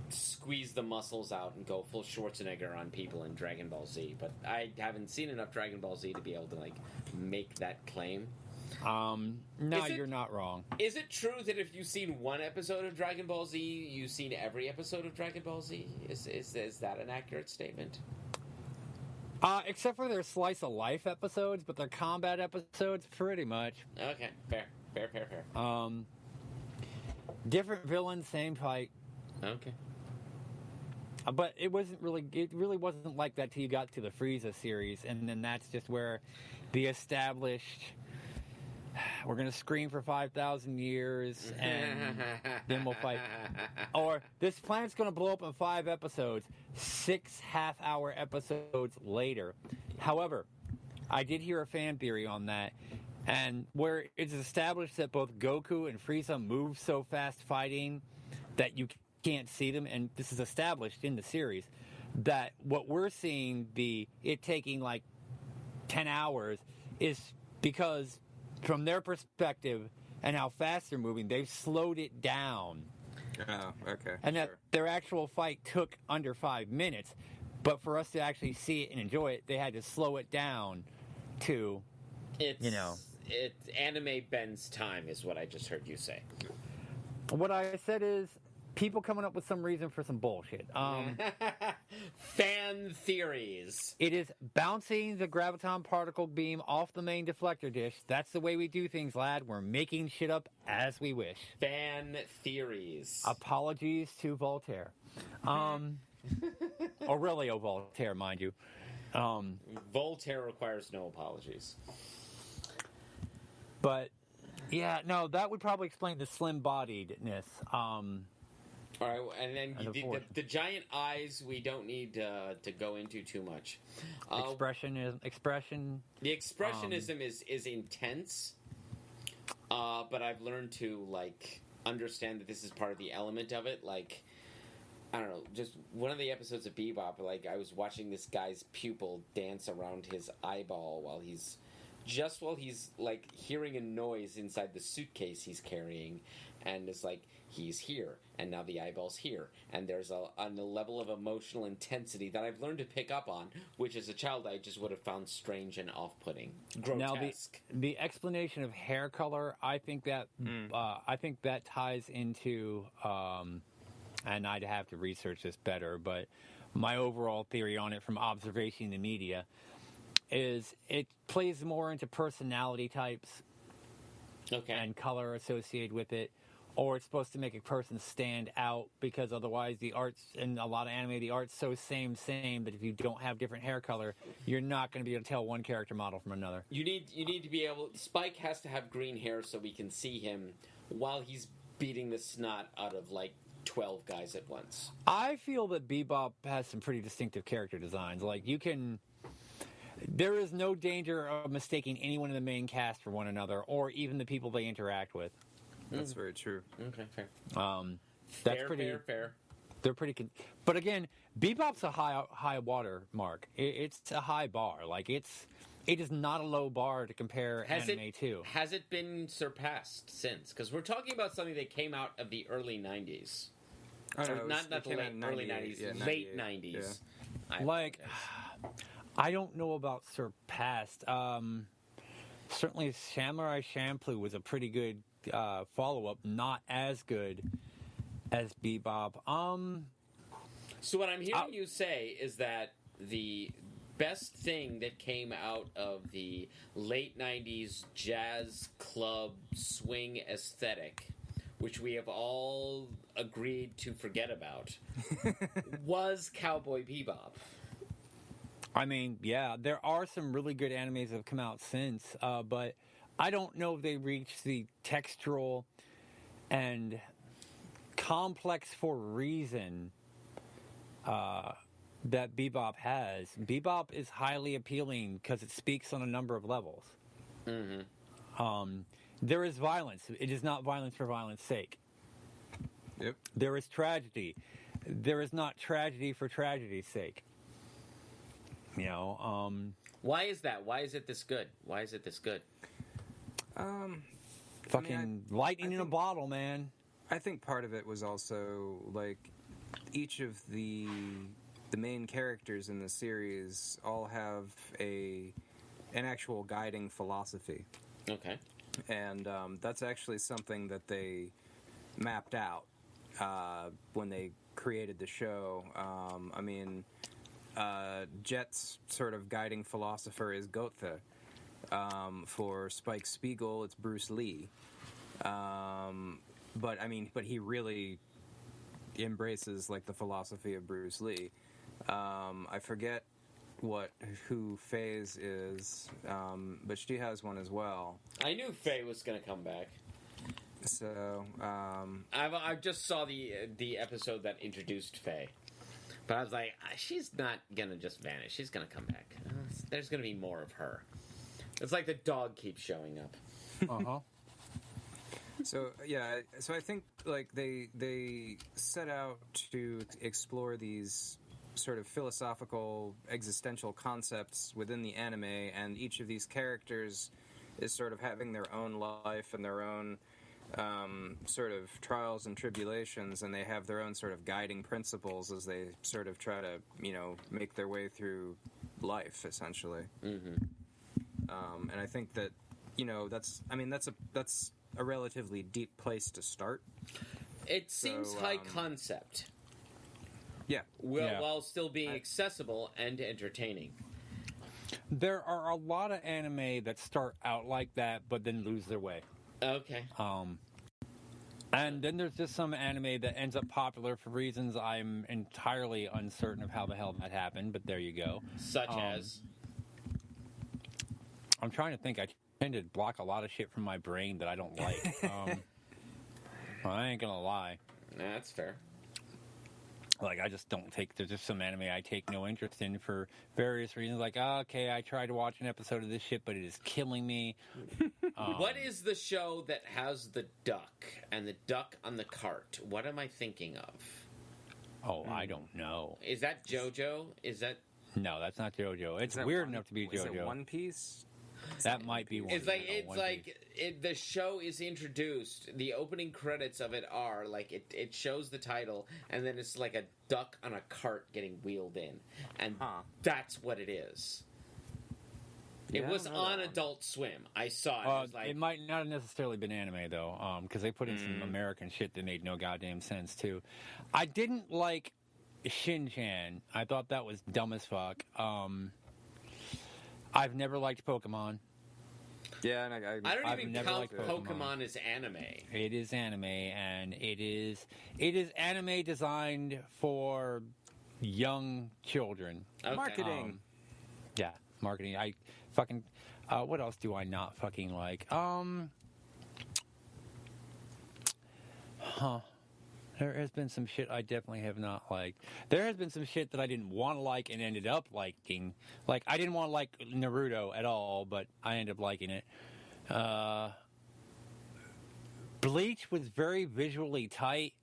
squeeze the muscles out and go full Schwarzenegger on people in Dragon Ball Z, but I haven't seen enough Dragon Ball Z to be able to like make that claim. No, you're not wrong. Is it true that if you've seen one episode of Dragon Ball Z, you've seen every episode of Dragon Ball Z? Is that an accurate statement? Except for their slice of life episodes, but their combat episodes, pretty much. Okay, fair. Different villains, same fight. Okay. But it really wasn't like that till you got to the Frieza series, and then that's just where the established, we're going to scream for 5,000 years, and then we'll fight. Or, this planet's going to blow up in 5 episodes, 6 half-hour episodes later. However, I did hear a fan theory on that, and where it's established that both Goku and Frieza move so fast fighting that you can't see them, and this is established in the series, that what we're seeing, it taking like 10 hours, is because from their perspective and how fast they're moving, they've slowed it down. Oh, okay. And that their actual fight took under 5 minutes, but for us to actually see it and enjoy it, they had to slow it down to, It anime bends time is what I just heard you say. What I said is people coming up with some reason for some bullshit. Fan theories. It is bouncing the graviton particle beam off the main deflector dish. That's the way we do things, lad. We're making shit up as we wish. Fan theories. Apologies to Voltaire. Aurelio Voltaire, mind you. Voltaire requires no apologies. But, yeah, no, that would probably explain the slim-bodiedness. All right, and then the giant eyes we don't need to go into too much. Expression. The expressionism is intense, but I've learned to like understand that this is part of the element of it. Like, I don't know, just one of the episodes of Bebop, like I was watching this guy's pupil dance around his eyeball while he's like hearing a noise inside the suitcase he's carrying, and it's like he's here, and now the eyeball's here, and there's a level of emotional intensity that I've learned to pick up on, which as a child I just would have found strange and off-putting, grotesque. Now the explanation of hair color, I think that ties into, and I'd have to research this better, but my overall theory on it from observation in the media is it plays more into personality types, and color associated with it, or it's supposed to make a person stand out, because otherwise the art's, in a lot of anime, the art's so same, but if you don't have different hair color, you're not going to be able to tell one character model from another. You need to be able. Spike has to have green hair so we can see him while he's beating the snot out of like 12 guys at once. I feel that Bebop has some pretty distinctive character designs. Like, there is no danger of mistaking anyone in the main cast for one another, or even the people they interact with. That's very true. Okay, fair. That's fair. They're pretty. But again, Bebop's a high water mark. It's a high bar. Like, it is not a low bar to compare anime to. Has it been surpassed since? Because we're talking about something that came out of the early 90s. Oh, no, not the early 90s, yeah, late 90s. Yeah. I don't know about surpassed. Certainly Samurai Champloo was a pretty good follow-up, not as good as Bebop. So what I'm hearing you say is that the best thing that came out of the late 90s jazz club swing aesthetic, which we have all agreed to forget about, was Cowboy Bebop. I mean, yeah, there are some really good animes that have come out since, but I don't know if they reached the textural and complex for reason that Bebop has. Bebop is highly appealing because it speaks on a number of levels. Mm-hmm. There is violence. It is not violence for violence sake. Yep. There is tragedy. There is not tragedy for tragedy's sake. You know, Why is that? Why is it this good? Why is it this good? fucking lightning in a bottle, man. I think part of it was also like each of the main characters in the series all have an actual guiding philosophy. Okay. And that's actually something that they mapped out when they created the show. I mean, Jet's sort of guiding philosopher is Goethe. For Spike Spiegel, it's Bruce Lee. But he really embraces like the philosophy of Bruce Lee. I forget who Faye's is, but she has one as well. I knew Faye was going to come back. So I just saw the episode that introduced Faye, but I was like, she's not gonna just vanish. She's gonna come back. There's gonna be more of her. It's like the dog keeps showing up. Uh-huh. So I think like they set out to explore these sort of philosophical existential concepts within the anime, and each of these characters is sort of having their own life and their own sort of trials and tribulations, and they have their own sort of guiding principles as they sort of try to, make their way through life, essentially. Mm-hmm. And I think that, that's a relatively deep place to start. It seems high concept. Yeah. While still being accessible and entertaining. There are a lot of anime that start out like that, but then lose their way. Okay. And then there's just some anime that ends up popular for reasons I'm entirely uncertain of how the hell that happened, but there you go. Such as? I'm trying to think. I tend to block a lot of shit from my brain that I don't like. I ain't gonna lie. That's fair. Like, I just don't take... There's just some anime I take no interest in for various reasons. Like, okay, I tried to watch an episode of this shit, but it is killing me. What is the show that has the duck and the duck on the cart? What am I thinking of? Oh, I don't know. Is that JoJo? Is that... No, that's not JoJo. It's weird enough to be JoJo. Is it One Piece? That might be one. It's like the show is introduced. The opening credits of it are like it shows the title, and then it's like a duck on a cart getting wheeled in, and that's what it is. It was on Adult Swim. I saw it. It was like, it might not have necessarily been anime though, because they put in some American shit that made no goddamn sense too. I didn't like Shin-Chan. I thought that was dumb as fuck. I've never liked Pokemon. Yeah, and I don't even count liked Pokemon as anime. It is anime, and it is anime designed for young children. Okay. Marketing. Yeah, marketing. I fucking. What else do I not fucking like? There has been some shit I definitely have not liked. There has been some shit that I didn't want to like and ended up liking. Like, I didn't want to like Naruto at all, but I ended up liking it. Bleach was very visually tight,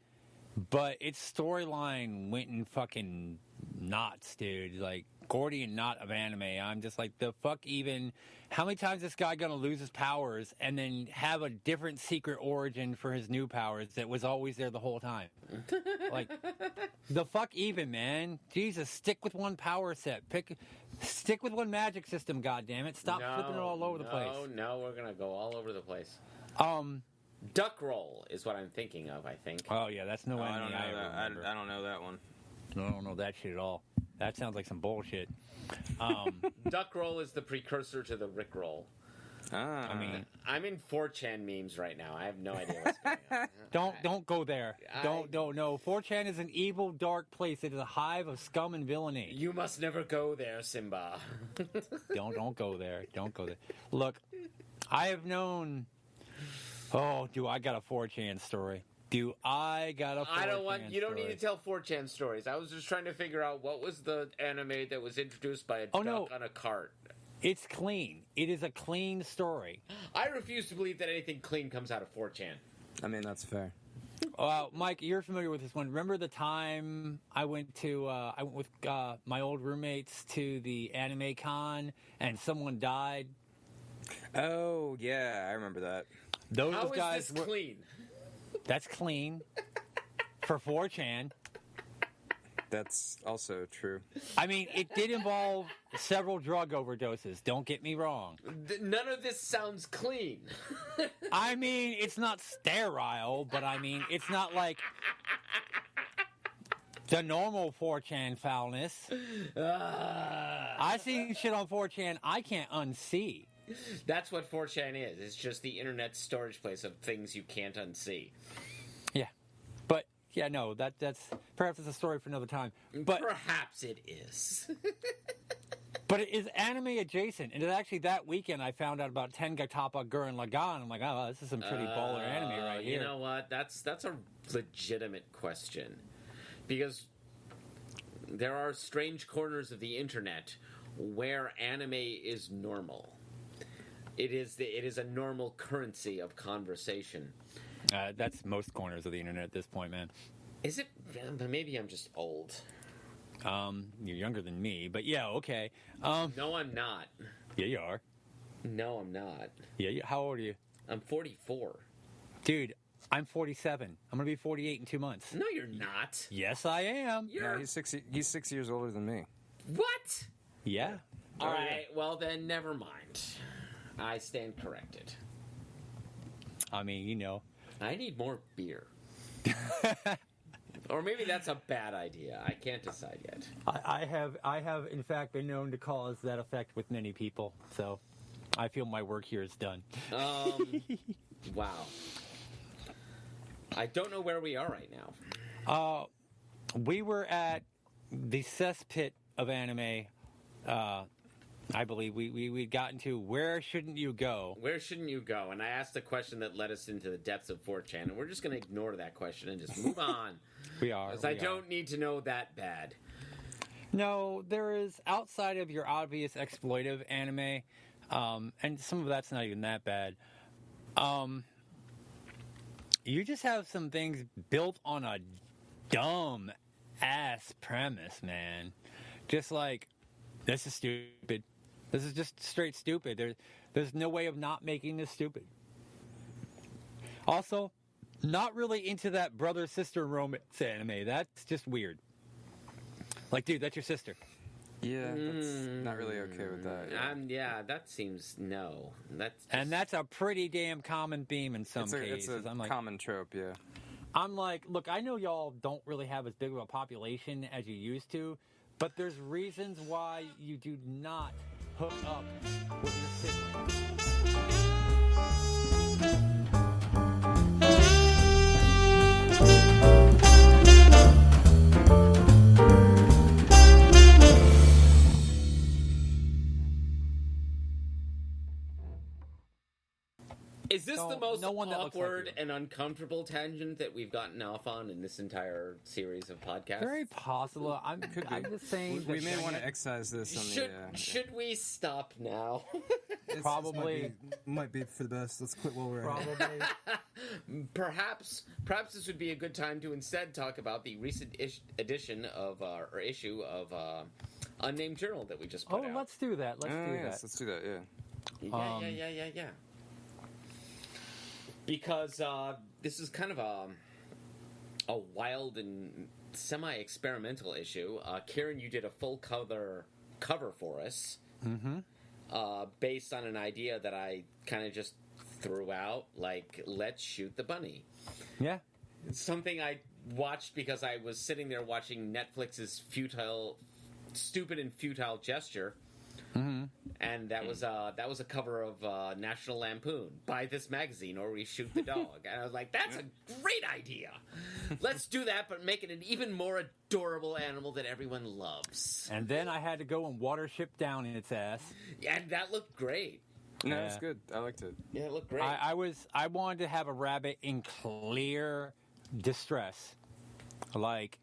but its storyline went in fucking knots, dude. Like, Gordian knot of anime. I'm just like, the fuck even... How many times is this guy gonna lose his powers and then have a different secret origin for his new powers that was always there the whole time? Like, the fuck even, man. Jesus, stick with one power set. Stick with one magic system, goddammit. Stop flipping it all over the place. No, we're gonna go all over the place. Duck Roll is what I'm thinking of, I think. Oh, yeah, that's no anime. I don't know that one. I don't know that shit at all. that sounds like some bullshit. Duck roll is the precursor to the Rick roll. Ah. I mean, I'm in 4chan memes right now. I have no idea what's going on. don't go there. Don't no. 4chan is an evil, dark place. It is a hive of scum and villainy. You must never go there, Simba. Don't go there. Don't go there. Look, I have known. Oh, do I got a 4chan story? Do I got a 4chan I don't want. You don't story? need to tell 4chan stories. I was just trying to figure out what was the anime that was introduced by a duck on a cart. It's clean. It is a clean story. I refuse to believe that anything clean comes out of 4chan. I mean, that's fair. Mike, you're familiar with this one. Remember the time I went with my old roommates to the anime con and someone died? Oh, yeah, I remember that. Those How guys is this clean? That's clean for 4chan. That's also true. I mean, it did involve several drug overdoses. Don't get me wrong. None of this sounds clean. I mean, it's not sterile, but I mean, it's not like the normal 4chan foulness. I see shit on 4chan I can't unsee. That's what 4chan is. It's just the internet storage place of things you can't unsee. Yeah. But, yeah, no, that's perhaps it's a story for another time. But Perhaps it is. But it is anime adjacent. And it's actually that weekend I found out about Tengatapa Gurren Lagann. I'm like, oh, this is some pretty baller anime right here. You know what? That's a legitimate question. Because there are strange corners of the internet where anime is normal. It is a normal currency of conversation. That's most corners of the internet at this point, man. Is it? Maybe I'm just old. You're younger than me, but yeah, okay. No, I'm not. Yeah, you are. No, I'm not. Yeah, how old are you? I'm 44. Dude, I'm 47. I'm going to be 48 in 2 months. No, you're not. Yes, I am. You're... No, he's 6 years older than me. What? Yeah. All right, well then, never mind. I stand corrected. I mean, you know. I need more beer. Or maybe that's a bad idea. I can't decide yet. I have in fact been known to cause that effect with many people, so I feel my work here is done. Wow. I don't know where we are right now. We were at the cesspit of anime. I believe we'd gotten to Where Shouldn't You Go? Where shouldn't you go? And I asked a question that led us into the depths of 4chan, and we're just going to ignore that question and just move on. We are. Because I don't need to know that bad. No, there is, outside of your obvious exploitive anime, and some of that's not even that bad, you just have some things built on a dumb ass premise, man. Just like, this is stupid. This is just straight stupid. There's no way of not making this stupid. Also, not really into that brother-sister romance anime. That's just weird. Like, dude, that's your sister. Yeah, that's not really okay with that. Yeah, that seems no. That's a pretty damn common theme in some cases. It's a common trope, yeah. I'm like, look, I know y'all don't really have as big of a population as you used to, but there's reasons why you do not hook up with your siblings. Is this the most no one that looks like awkward you. and uncomfortable tangent that we've gotten off on in this entire series of podcasts? Very possible. I'm just saying. We that may want to excise this on Should we stop now? Probably. Might be for the best. Let's quit while we're at it. Probably. Perhaps this would be a good time to instead talk about the recent issue of Unnamed Journal that we just put out. Let's do that. Let's do that, yeah. Yeah. Because this is kind of a wild and semi-experimental issue. Kieran, you did a full cover for us, based on an idea that I kind of just threw out, like, let's shoot the bunny. Yeah. It's something I watched because I was sitting there watching Netflix's stupid and futile gesture. And that was a cover of National Lampoon. Buy this magazine or we shoot the dog. And I was like, that's a great idea. Let's do that, but make it an even more adorable animal that everyone loves. And then I had to go and water ship down in its ass. And that looked great. No, Yeah. it's good. I liked it. Yeah, it looked great. I wanted to have a rabbit in clear distress, like.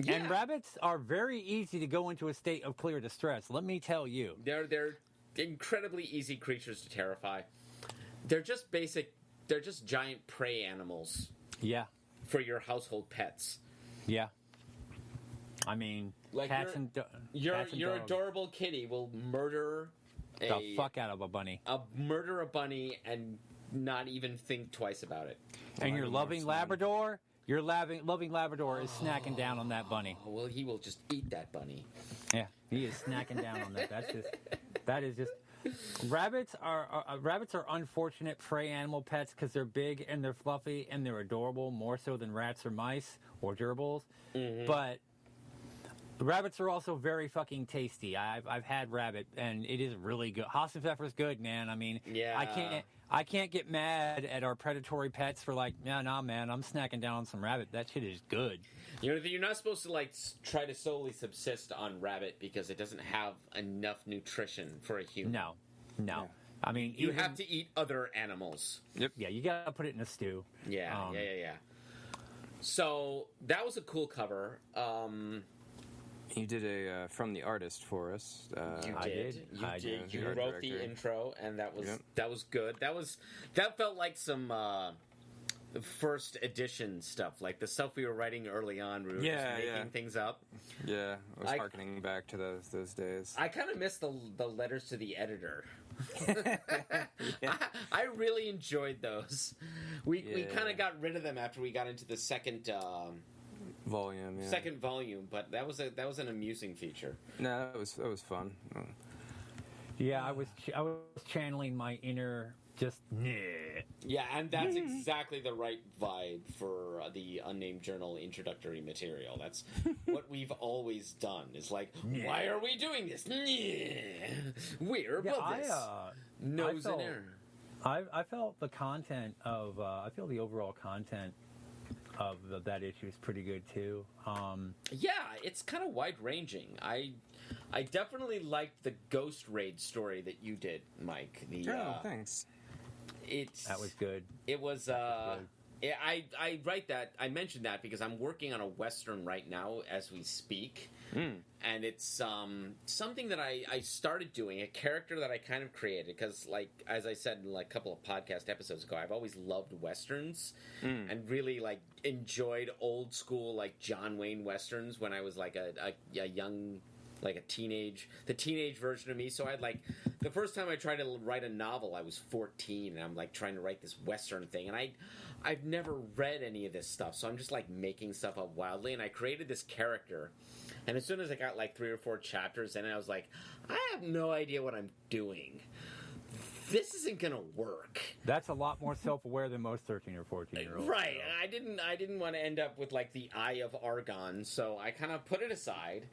Yeah. And rabbits are very easy to go into a state of clear distress. Let me tell you. They're incredibly easy creatures to terrify. They're just basic. They're just giant prey animals Yeah, for your household pets. yeah. I mean, Like cats and Your cats and your dogs. adorable kitty will murder The fuck out of a bunny. murder a bunny and not even think twice about it. And your loving Labrador, loving Labrador is snacking down on that bunny. Oh, well, he will just eat that bunny. Yeah, he is snacking down on that. That is just. Rabbits are unfortunate prey animal pets because they're big and they're fluffy and they're adorable, more so than rats or mice or gerbils. But rabbits are also very fucking tasty. I've had rabbit and it is really good. Hassenpfeffer's good, man. I mean, Yeah. I can't get mad at our predatory pets for like, nah, man, I'm snacking down on some rabbit. That shit is good. You're not supposed to like try to solely subsist on rabbit because it doesn't have enough nutrition for a human. No. Yeah. I mean, You even- have to eat other animals. Yeah, you gotta put it in a stew. Yeah. So that was a cool cover. You did a from the artist for us. You I did. did. You I did. did. You Art wrote the director. intro, and that was Yep. good. That felt like some first edition stuff, like the stuff we were writing early on. We were just making things up. Yeah, I was I- harkening back to those days. I kind of miss the letters to the editor. I really enjoyed those. We kind of got rid of them after we got into the second Volume. Yeah. second volume, but that was an amusing feature. No, that was fun. Yeah, I was channeling my inner just Yeah, and that's exactly the right vibe for the Unnamed Journal introductory material. That's what we've always done. Is like, why are we doing this? We're above this. Nose in air. I felt the content of I feel the overall content of that issue is pretty good too. Yeah, it's kind of wide ranging. I definitely liked the Ghost Raid story that you did, Mike. Thanks. That was good. It was. good. Yeah, I write that. I mentioned that because I'm working on a Western right now as we speak. And it's something that I started doing, a character that I kind of created, because, like, as I said in, like, a couple of podcast episodes ago, I've always loved Westerns and really, like, enjoyed old school, like, John Wayne Westerns when I was, like, a young, like, the teenage version of me. So I'd, like, the first time I tried to write a novel, I was 14, and I'm, like, trying to write this Western thing, and I've never read any of this stuff, so I'm just, like, making stuff up wildly, and I created this character. And as soon as I got like 3 or 4 chapters in, I was like, I have no idea what I'm doing. This isn't gonna work. That's a lot more self-aware than most 13 or 14-year-olds. Right. I didn't want to end up with like the Eye of Argon, so I kind of put it aside.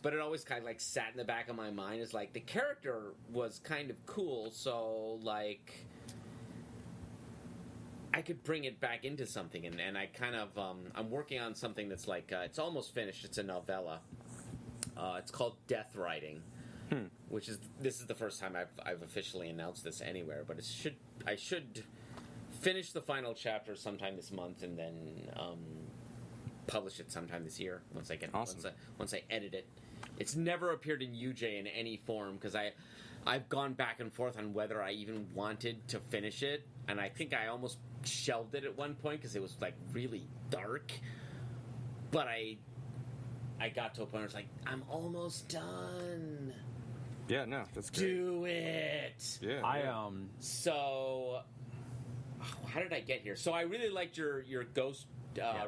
But it always kind of like sat in the back of my mind as like the character was kind of cool, so like I could bring it back into something, and I kind of I'm working on something that's like it's almost finished. It's a novella. It's called Death Riding, this is the first time I've officially announced this anywhere. But I should finish the final chapter sometime this month, and then publish it sometime this year once I edit it. It's never appeared in UJ in any form because I've gone back and forth on whether I even wanted to finish it, and I think I almost shelved it at one point because it was like really dark. But I got to a point where it's like, I'm almost done. Yeah, no, that's great. Do it. Yeah. So, how did I get here? So I really liked your Ghost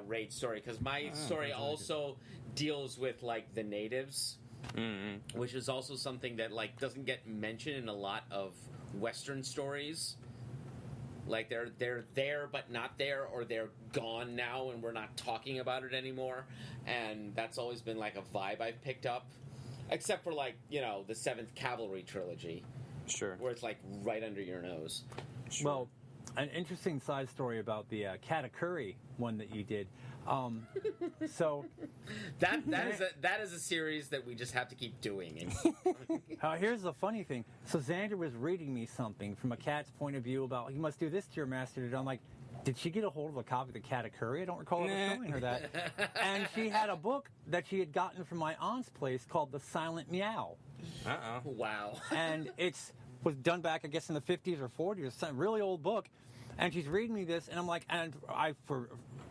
Raid story because my story also deals with like the natives, which is also something that like doesn't get mentioned in a lot of Western stories. Like they're there but not there, or they're gone now and we're not talking about it anymore. And that's always been like a vibe I've picked up. Except for, like, the 7th Cavalry trilogy, Sure. where it's, like, right under your nose. Sure. Well, an interesting side story about the Katakuri one that you did. So That is a series that we just have to keep doing. here's the funny thing. So Xander was reading me something from a cat's point of view about, you must do this to your master. And I'm like, did she get a hold of a copy of the Katakuri? I don't recall ever showing her that. And she had a book that she had gotten from my aunt's place called The Silent Meow. Uh-oh. Wow. And was done back, I guess, in the 50s or 40s, some really old book. And she's reading me this, and I'm like, and I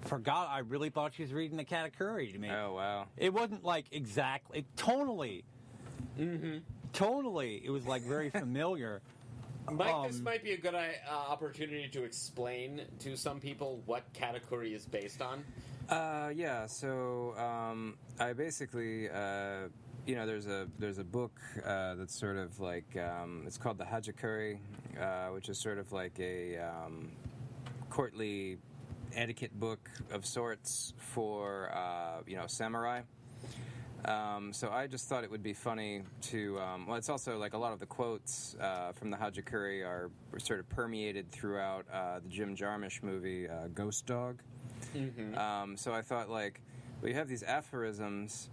forgot, I really thought she was reading the Katakuri to me. Oh, wow. It wasn't like exactly, tonally, it was like very familiar. Mike, this might be a good opportunity to explain to some people what Katakuri is based on. Yeah, so I basically, there's a book that's sort of like, it's called the Hachikuri, which is sort of like a courtly etiquette book of sorts for, samurai. So I just thought it would be funny to, it's also like a lot of the quotes from the Hachikuri are sort of permeated throughout the Jim Jarmusch movie, Ghost Dog. Mm-hmm. So I thought, like, we have these aphorisms,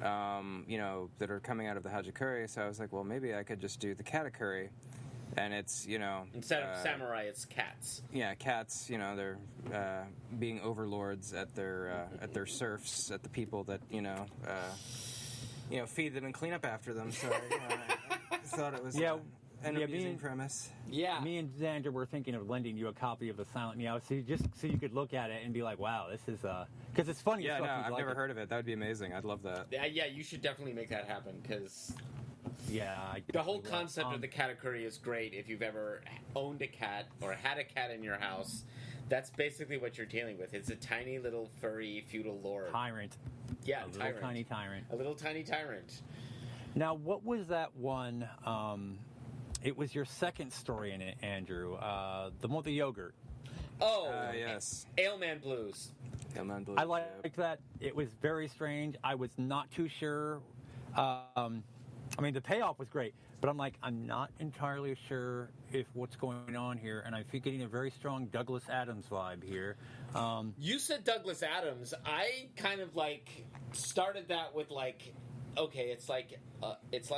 that are coming out of the Hachikuri, so I was like, well, maybe I could just do the Katakuri, and it's, Instead of samurai, it's cats. Yeah, cats, they're being overlords at their serfs, at the people that, feed them and clean up after them, so I thought it was an amusing premise. Yeah. Me and Xander were thinking of lending you a copy of The Silent Meow, so you could look at it and be like, wow, this is, because it's funny. Yeah, stuff. no, I've like never heard of it. That would be amazing. I'd love that. Yeah, you should definitely make that happen, because the whole concept of the Katakuri is great. If you've ever owned a cat or had a cat in your house, that's basically what you're dealing with. It's a tiny little furry feudal lord. Tyrant. Yeah, a little tiny tyrant. A little tiny tyrant. Now, what was that one? It was your second story in it, Andrew. The one with the yogurt. Oh, yes. Ailman Blues. Ailman Blues. I liked that. It was very strange. I was not too sure. The payoff was great, but I'm like, I'm not entirely sure if what's going on here, and I feel getting a very strong Douglas Adams vibe here. You said Douglas Adams. I kind of started that with okay, it's like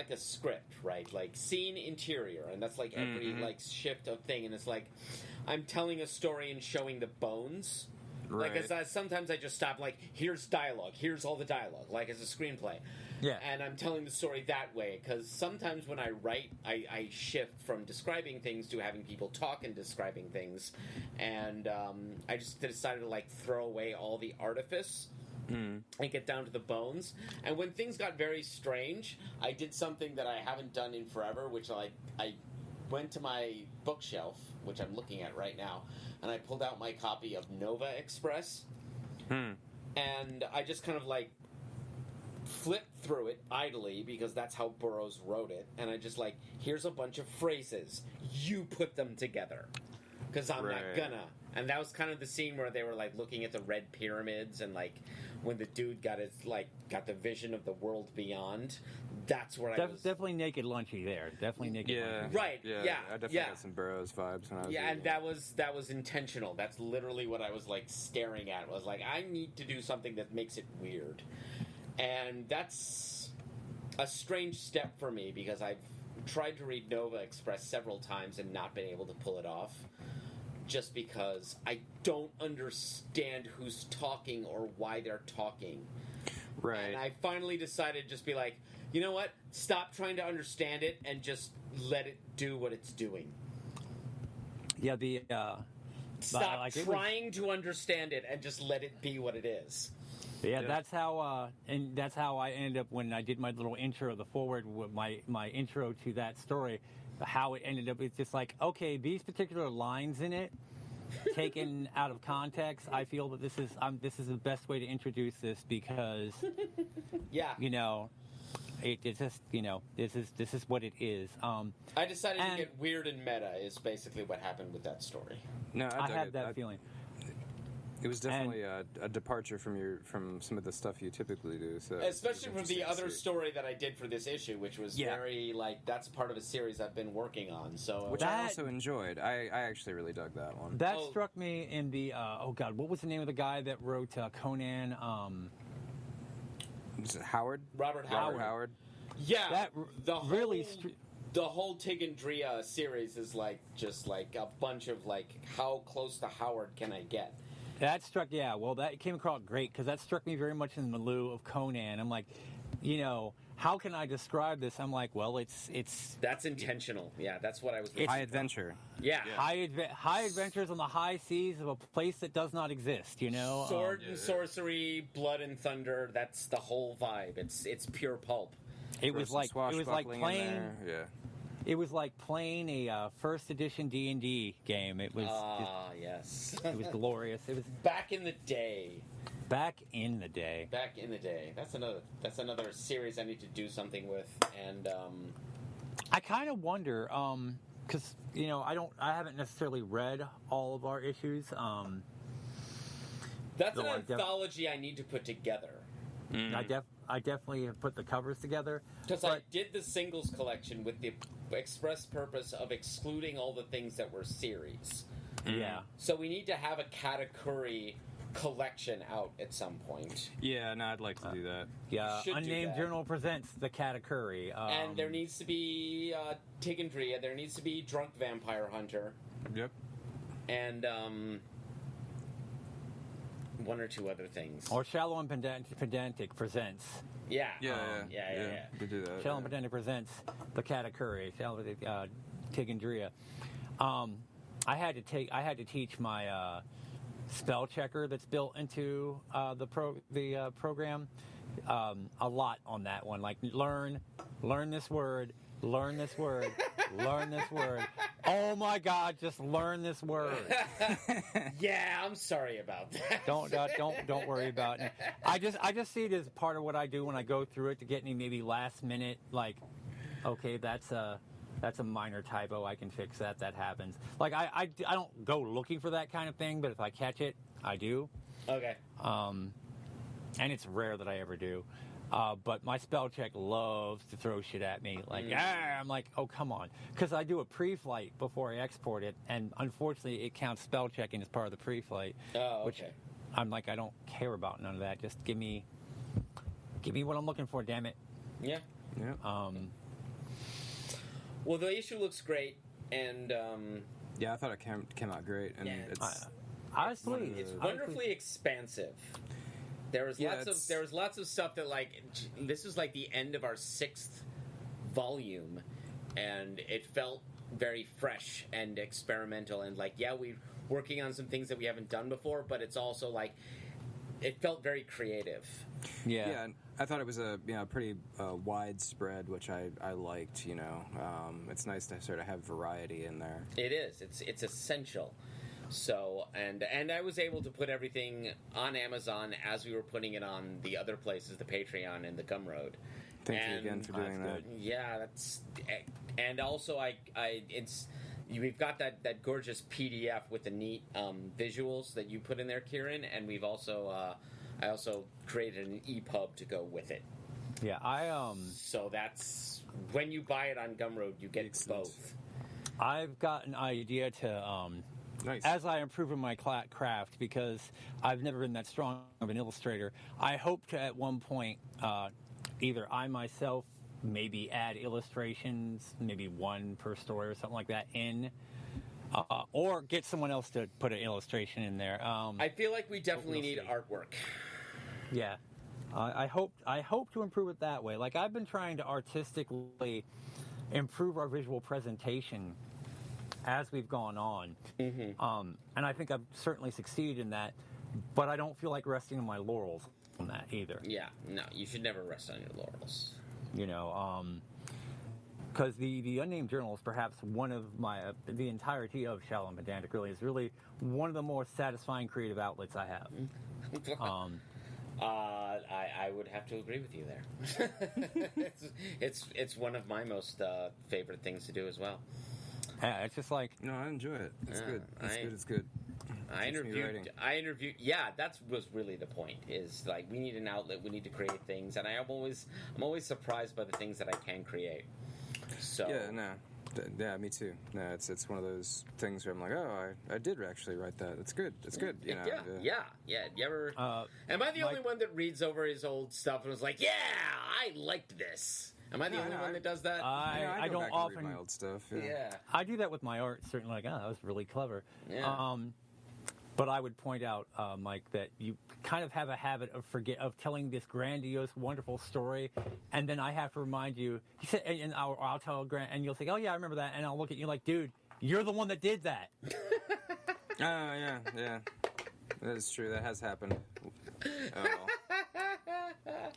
a script, right? Like scene interior, and that's like every shift of thing, and it's like I'm telling a story and showing the bones. Right. Like sometimes I just stop. Like here's dialogue. Here's all the dialogue. Like as a screenplay. Yeah. And I'm telling the story that way because sometimes when I write, I shift from describing things to having people talk and describing things, and I just decided to throw away all the artifice. And get down to the bones. And when things got very strange, I did something that I haven't done in forever, which I went to my bookshelf, which I'm looking at right now, and I pulled out my copy of Nova Express, and I just kind of flipped through it idly because that's how Burroughs wrote it, and I just here's a bunch of phrases, you put them together, because I'm not gonna. And that was kind of the scene where they were looking at the red pyramids, and when the dude got the vision of the world beyond. That's where I was definitely naked lunchy there. Definitely naked. Lunchy. Right. Yeah. I definitely got some Burroughs vibes when I was. Yeah, and that was intentional. That's literally what I was staring at. I was I need to do something that makes it weird, and that's a strange step for me because I've tried to read Nova Express several times and not been able to pull it off. Just because I don't understand who's talking or why they're talking. Right. And I finally decided to just be you know what? Stop trying to understand it and just let it do what it's doing. Yeah, Stop trying to understand it and just let it be what it is. Yeah, that's how I ended up when I did my little intro, the forward, my intro to that story. How it ended up, it's just okay, these particular lines in it, taken out of context, I feel that this is the best way to introduce this because, it's just, this is what it is. I decided to get weird and meta is basically what happened with that story. No, I had that feeling. It was definitely a departure from some of the stuff you typically do. So Especially from the other see. story that I did for this issue, which was very, like, that's part of a series I've been working on. So Which I also enjoyed. I actually really dug that one. That struck me in the, God, what was the name of the guy that wrote Conan? Was it Howard? Robert Howard. Yeah, That the whole Tig and Drea series is like just like a bunch of like, how close to Howard can I get? That came across great because that struck me very much in the milieu of Conan. I'm like, how can I describe this? I'm like, well, it's That's intentional. Yeah, that's what I was. High adventure. Yeah. high adventures on the high seas of a place that does not exist. Sword and sorcery, blood and thunder. That's the whole vibe. It's pure pulp. It was like playing. Yeah. It was like playing a first edition D&D game. It was. Yes. It was glorious. It was back in the day. Back in the day. That's another series I need to do something with, and I kind of wonder, because I haven't necessarily read all of our issues. That's an anthology I need to put together. I definitely have put the covers together. Because I did the singles collection with the express purpose of excluding all the things that were series. Yeah. So we need to have a Katakuri collection out at some point. Yeah, no, I'd like to do that. Yeah, Unnamed Journal presents the Katakuri. And there needs to be Tig and Drea. There needs to be Drunk Vampire Hunter. Yep. And one or two other things. Or Shallow and Pedantic presents. Yeah. Yeah. To do that. Shallow and Pedantic presents the Katakuri. Tig and Drea. I had to teach my spell checker that's built into the program a lot on that one. Like learn this word, learn this word, learn this word. Oh my God, just learn this word. Yeah, I'm sorry about that. Don't worry about it. I just see it as part of what I do when I go through it to get me maybe last minute, like, okay, that's a minor typo. I can fix that. That happens. Like I don't go looking for that kind of thing, but if I catch it, I do. Okay. And it's rare that I ever do. But my spell check loves to throw shit at me. Like, I'm like, oh, come on. Because I do a pre-flight before I export it, and unfortunately it counts spell checking as part of the pre-flight. Oh, okay. Which I'm like, I don't care about none of that. Just give me what I'm looking for, damn it. Yeah. Well, the issue looks great, and yeah, I thought it came out great, and it's wonderfully expansive. There was lots of stuff that, like, this was like the end of our 6th volume, and it felt very fresh and experimental, and like, yeah, we're working on some things that we haven't done before, but it's also like it felt very creative. Yeah, and I thought it was a pretty widespread, which I liked. It's nice to sort of have variety in there. It is. It's essential. So and I was able to put everything on Amazon as we were putting it on the other places, the Patreon and the Gumroad. Thank you again for doing that. Yeah, and also we've got that gorgeous PDF with the neat visuals that you put in there, Kieran, and we've also I also created an EPUB to go with it. Yeah, So that's when you buy it on Gumroad, you get both. I've got an idea to. Nice. As I improve in my craft, because I've never been that strong of an illustrator, I hope to at one point either I myself maybe add illustrations, maybe one per story or something like that in, or get someone else to put an illustration in there. I feel like we definitely need artwork. Yeah, I hope to improve it that way. Like I've been trying to artistically improve our visual presentation as we've gone on. Mm-hmm. And I think I've certainly succeeded in that, but I don't feel like resting on my laurels on that either. Yeah, no, you should never rest on your laurels. Because the Unnamed Journal is perhaps one of the entirety of Shallow and Pedantic really is really one of the more satisfying creative outlets I have. I would have to agree with you there. It's one of my most favorite things to do as well. Yeah, it's just like... No, I enjoy it. It's good. It's good. I interviewed. Yeah, that was really the point. Is like we need an outlet. We need to create things, and I'm always surprised by the things that I can create. So yeah, me too. No, it's one of those things where I'm like, oh, I did actually write that. It's good. It's good. You know. Yeah. You ever? Am I the only one that reads over his old stuff and was like, yeah, I liked this? Am I the only one that does that? I go don't back and often read my old stuff. Yeah. I do that with my art. Certainly, like, that was really clever. Yeah. But I would point out, Mike, that you kind of have a habit of telling this grandiose, wonderful story, and then I have to remind you. He said, and I'll tell and you'll say, "Oh yeah, I remember that," and I'll look at you like, "Dude, you're the one that did that." Oh yeah. That is true. That has happened. Oh.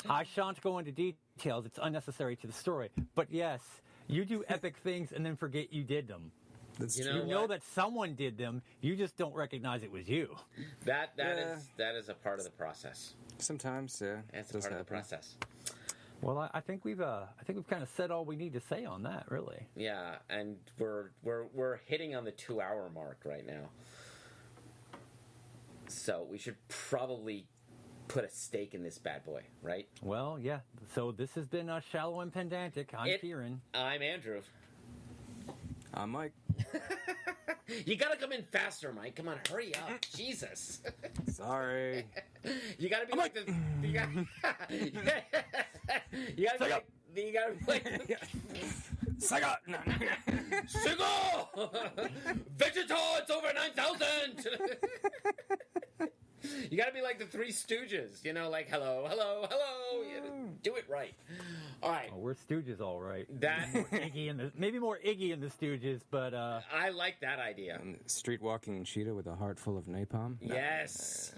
I shan't go into details. It's unnecessary to the story. But yes, you do epic things and then forget you did them. That's You true. know You know what? that someone did them. You just don't recognize it was you. That is a part of the process. Sometimes, yeah. That's a does part of the happen. process. Well, I think we've kind of said all we need to say on that, really. Yeah, and we're hitting on the 2-hour mark right now. So we should probably put a stake in this bad boy, right? Well, yeah. So this has been Shallow and Pedantic. I'm Kieran. I'm Andrew. I'm Mike. You gotta come in faster, Mike. Come on, hurry up. Jesus. Sorry. You gotta be like the. You gotta be like. Sega! Sigo! Vegeta, it's over 9,000! You gotta be like the Three Stooges, you know, like hello. You gotta do it right. All right. Oh, we're Stooges, all right. That Maybe more Iggy in the Stooges, but I like that idea. Street walking cheetah with a heart full of napalm. Yes.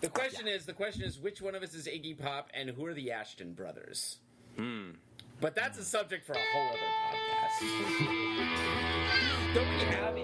The question is, which one of us is Iggy Pop, and who are the Ashton brothers? But that's a subject for a whole other podcast. Don't we have